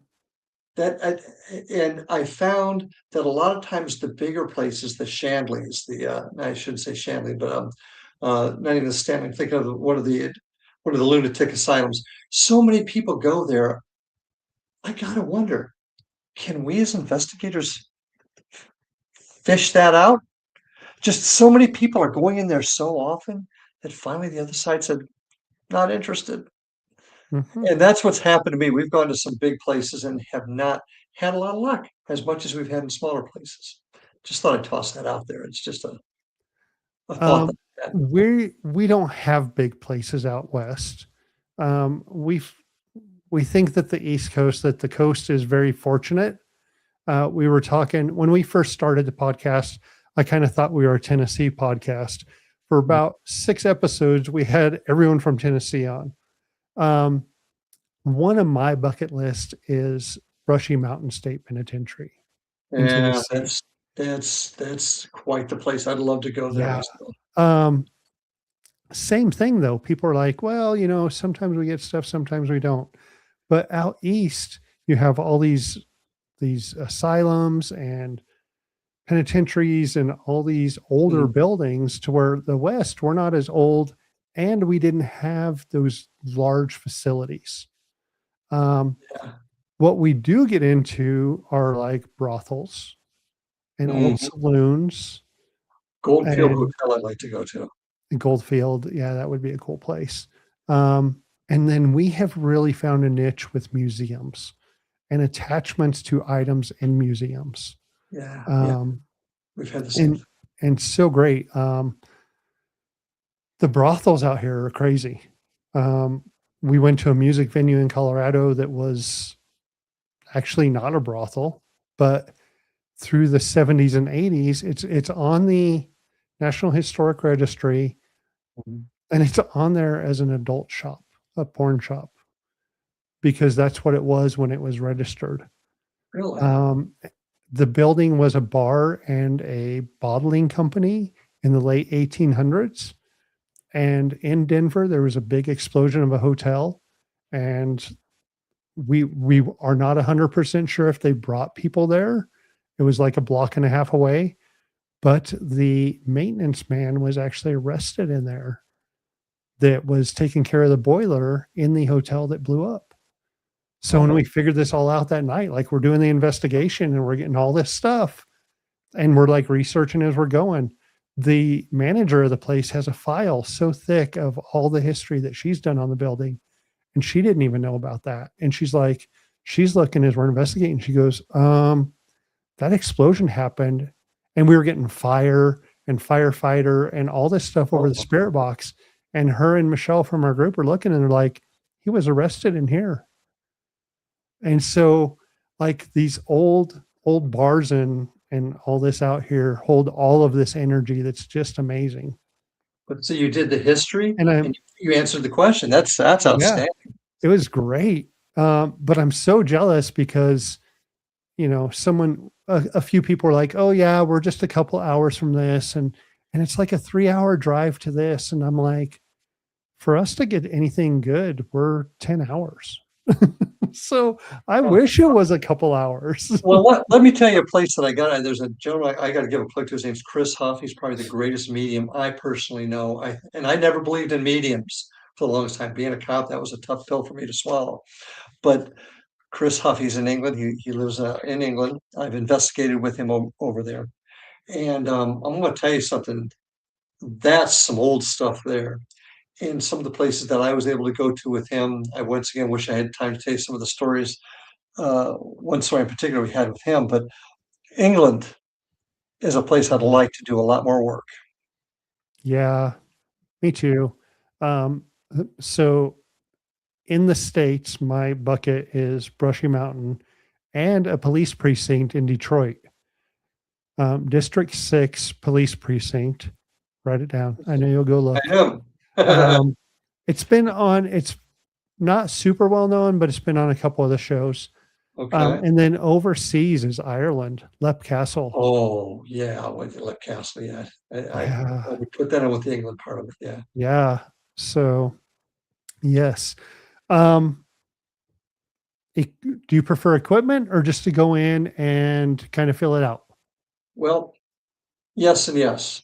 S2: That and I found that a lot of times the bigger places, the Shanleys, I shouldn't say Shanley, but not even the Stanley. Think of one of the lunatic asylums. So many people go there. I gotta wonder, can we as investigators fish that out? Just so many people are going in there so often that finally the other side said, not interested.
S1: Hmm.
S2: And that's what's happened to me. We've gone to some big places and have not had a lot of luck as much as we've had in smaller places. Just thought I'd toss that out there. It's just a thought that
S1: Um,
S2: I had.
S1: we don't have big places out west. Um, we we think that the East Coast, that the coast is very fortunate. We were talking when we first started the podcast. I kind of thought we were a Tennessee podcast. For about 6 episodes, we had everyone from Tennessee on. Um, One of my bucket list is Brushy Mountain State Penitentiary in
S2: Yeah,
S1: Tennessee.
S2: that's quite the place. I'd love to go there
S1: Yeah.
S2: myself.
S1: Um, Same thing though. People are like, well, sometimes we get stuff, sometimes we don't. But out east, you have all these asylums and penitentiaries and all these older
S2: Mm,
S1: buildings to where the west we're not as old and we didn't have those large facilities. Um,
S2: yeah.
S1: what we do get into are like brothels and old
S2: Mhm.
S1: saloons
S2: Goldfield
S1: and
S2: Hotel I'd like to go to.
S1: Goldfield. Yeah, that would be a cool place. And then we have really found a niche with museums and attachments to items in museums.
S2: Yeah, yeah.
S1: Um,
S2: We've had the same
S1: and
S2: thing.
S1: and so great. The brothels out here are crazy. Um, we went to a music venue in Colorado that was actually not a brothel, but through the 70s and 80s, it's on the National Historic Registry,
S2: Mhm.
S1: and it's on there as an adult shop, a porn shop, because that's what it was when it was registered.
S2: Really?
S1: Um, the building was a bar and a bottling company in the late 1800s. And in Denver, there was a big explosion of a hotel, and we are not 100% sure if they brought people there. It was like a block and a half away, but the maintenance man was actually arrested in there that was taking care of the boiler in the hotel that blew up. So when
S2: Oh,
S1: we figured this all out that night, like we're doing the investigation and we're getting all this stuff and we're like researching as we're going, the manager of the place has a file so thick of all the history that she's done on the building. And she didn't even know about that. And she's like, she's looking as we're investigating. She goes, that explosion happened and we were getting fire and firefighter and all this stuff over the
S2: oh,
S1: spirit box. And her and Michelle from our group are looking and they're like, he was arrested in here. And so like these old bars and all this out here hold all of this energy that's just amazing.
S2: but so you did the history
S1: And
S2: and
S1: I'm
S2: you answered the question. That's
S1: yeah,
S2: outstanding.
S1: it was great. But I'm so jealous because a few people were like, oh yeah, we're just a couple hours from this, and it's like a 3 hour drive to this. And I'm like, for us to get anything good, we're 10 hours. So I
S2: Oh.
S1: wish it was a couple hours.
S2: Well, let me tell you a place that I got. There's a gentleman I got to give a plug to. His name's Chris Huff. He's probably the greatest medium I personally know. I never believed in mediums for the longest time. Being a cop, that was a tough pill for me to swallow. But Chris Huff, he's in England. He lives in England. I've investigated with him over there, and I'm going to tell you something. That's some old stuff there. In some of the places that I was able to go to with him, I once again wish I had time to tell you some of the stories. One story in particular we had with him, but England is a place I'd
S1: Mhm.
S2: like to do a lot more work.
S1: Yeah, me too. Um, so in the States, my bucket is Brushy Mountain and a police precinct in Detroit. District 6 Police Precinct. Write it down. I know you'll go
S2: I
S1: look.
S2: know.
S1: Um, it's not super well known, but it's been on a couple of the shows.
S2: Okay.
S1: And then overseas is Ireland, Lep Castle.
S2: Oh, yeah, I went to Lip Castle, yeah. I
S1: Yeah.
S2: would put that in with the England part of it, yeah.
S1: Yeah. So, yes. Um, do you prefer equipment or just to go in and kind of fill it out?
S2: Well, yes and yes.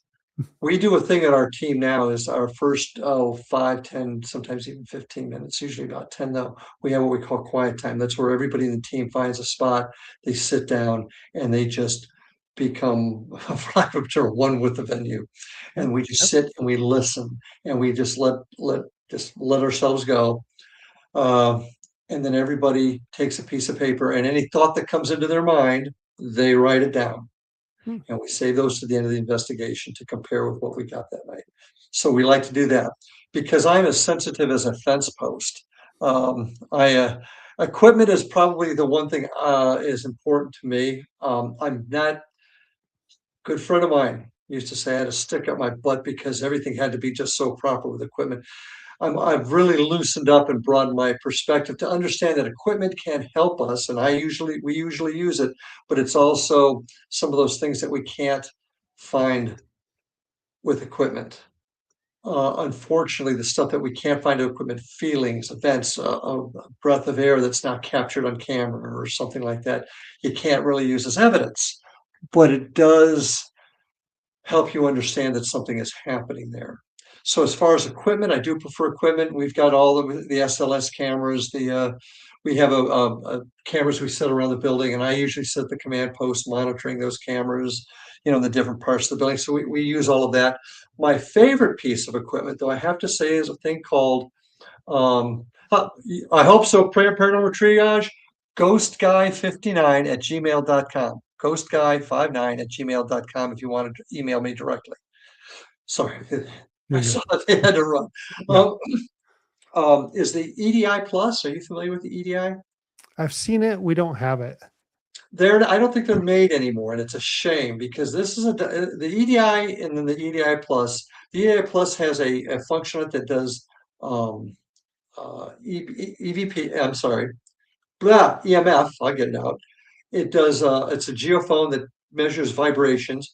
S2: We do a thing at our team now is our first, 5, 10, sometimes even 15 minutes, usually about 10 though. We have what we call quiet time. That's where everybody in the team finds a spot, they sit down and they just become, for lack of a term, one with the venue. And we just
S1: Yep.
S2: sit and we listen and we just let ourselves go. Uh, and then everybody takes a piece of paper and any thought that comes into their mind, they write it down.
S1: Hmm.
S2: And we save those to the end of the investigation to compare with what we got that night. So we like to do that because I'm as sensitive as a fence post. I equipment is probably the one thing is important to me. I'm not good friend of mine used to say I had a stick up my butt because everything had to be just so proper with equipment. I've really loosened up and broadened my perspective to understand that equipment can help us, and we usually use it, but it's also some of those things that we can't find with equipment. Unfortunately, the stuff that we can't find in equipment, feelings, events, a breath of air that's not captured on camera or something like that, you can't really use as evidence, but it does help you understand that something is happening there. So as far as equipment, I do prefer equipment. We've got all of the SLS cameras, we have a cameras we set around the building, and I usually sit at the command post monitoring those cameras, in the different parts of the building. So we use all of that. My favorite piece of equipment, though, I have to say, is a thing called, I hope so, Paranormal Triage, ghostguy59@gmail.com. Ghostguy59@gmail.com if you wanted to email me directly. Sorry, I
S1: You're
S2: saw
S1: good.
S2: that they had to run.
S1: Yeah.
S2: Um, is the EDI Plus, are you familiar with the EDI?
S1: I've seen it. We don't have it.
S2: I don't think they're made anymore, and it's a shame because this is the EDI and then the EDI Plus. The EDI Plus has a function on it that does EVP. I'm sorry, EMF. I'll get it out. It does. It's a geophone that measures vibrations,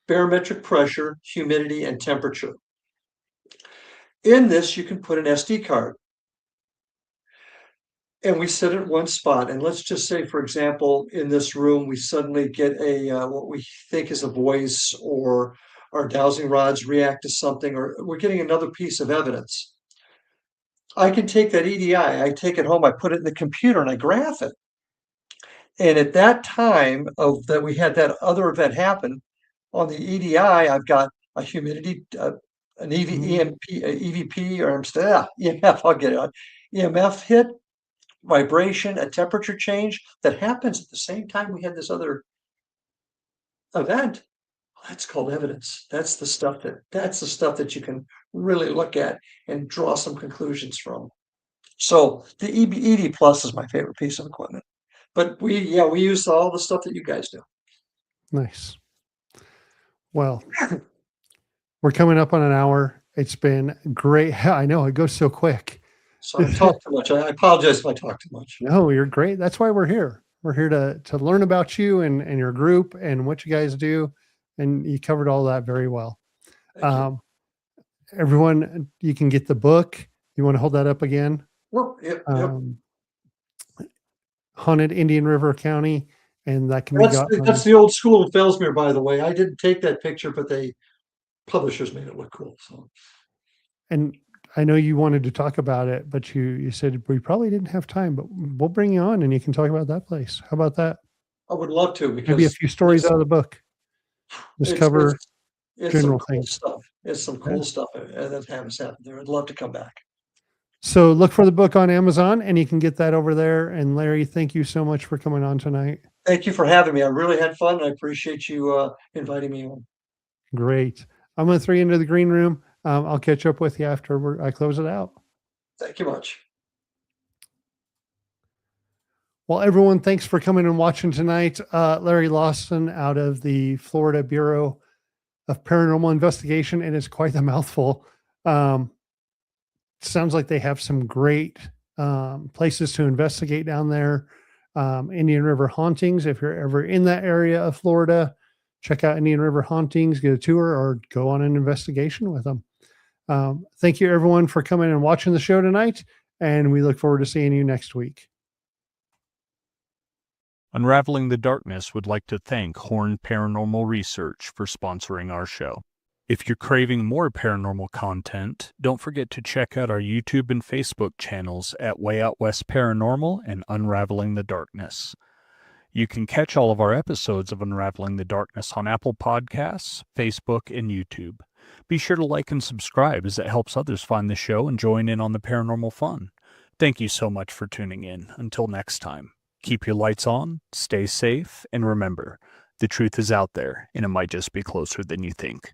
S2: barometric pressure, humidity, and temperature. In this, you can put an SD card. And we sit at one spot, and let's just say, for example, in this room, we suddenly get what we think is a voice, or our dowsing rods react to something, or we're getting another piece of evidence. I can take that EDI, I take it home, I put it in the computer, and I graph it. And at that time of that we had that other event happen, on the EDI, I've got a humidity, an EMP, EVP, or EMF, I'll get it. EMF hit, vibration, a temperature change that happens at the same time we had this other event. That's called evidence. That's the stuff that you can really look at and draw some conclusions from. So the ED Plus is my favorite piece of equipment. But we use all the stuff that you guys do.
S1: Nice. Well, we're coming up on an hour. It's been great. I know it goes so quick.
S2: So I talk too much. I apologize if I talk too much.
S1: No, you're great. That's why we're here. We're here to learn about you and your group and what you guys do. And you covered all that very well.
S2: Thank you.
S1: Everyone, you can get the book. You want to hold that up again?
S2: Well, yep.
S1: Haunted Indian River County, and that can be got.
S2: That's the old school in Fellsmere, by the way. I didn't take that picture, but publishers made it look cool. So,
S1: and I know you wanted to talk about it, but you said we probably didn't have time, but we'll bring you on and you can talk about that place. How about that?
S2: I would love to, because
S1: Maybe a few stories out of the book. Just cover
S2: it's some
S1: general
S2: cool
S1: things.
S2: stuff. It's some cool stuff that has happened there. I'd love to come back.
S1: So look for the book on Amazon and you can get that over there. And Larry, thank you so much for coming on tonight.
S2: Thank you for having me. I really had fun. I appreciate you inviting me on.
S1: Great. I'm going to throw you into the green room. I'll catch up with you after I close it out.
S2: Thank you much.
S1: Well, everyone, thanks for coming and watching tonight. Larry Lawson out of the Florida Bureau of Paranormal Investigation, and it's quite a mouthful. Sounds like they have some great places to investigate down there. Indian River Hauntings, if you're ever in that area of Florida, check out Indian River Hauntings, get a tour, or go on an investigation with them. Thank you, everyone, for coming and watching the show tonight, and we look forward to seeing you next week.
S3: Unraveling the Darkness would like to thank Horn Paranormal Research for sponsoring our show. If you're craving more paranormal content, don't forget to check out our YouTube and Facebook channels at Way Out West Paranormal and Unraveling the Darkness. You can catch all of our episodes of Unraveling the Darkness on Apple Podcasts, Facebook, and YouTube. Be sure to like and subscribe as it helps others find the show and join in on the paranormal fun. Thank you so much for tuning in. Until next time, keep your lights on, stay safe, and remember, the truth is out there, and it might just be closer than you think.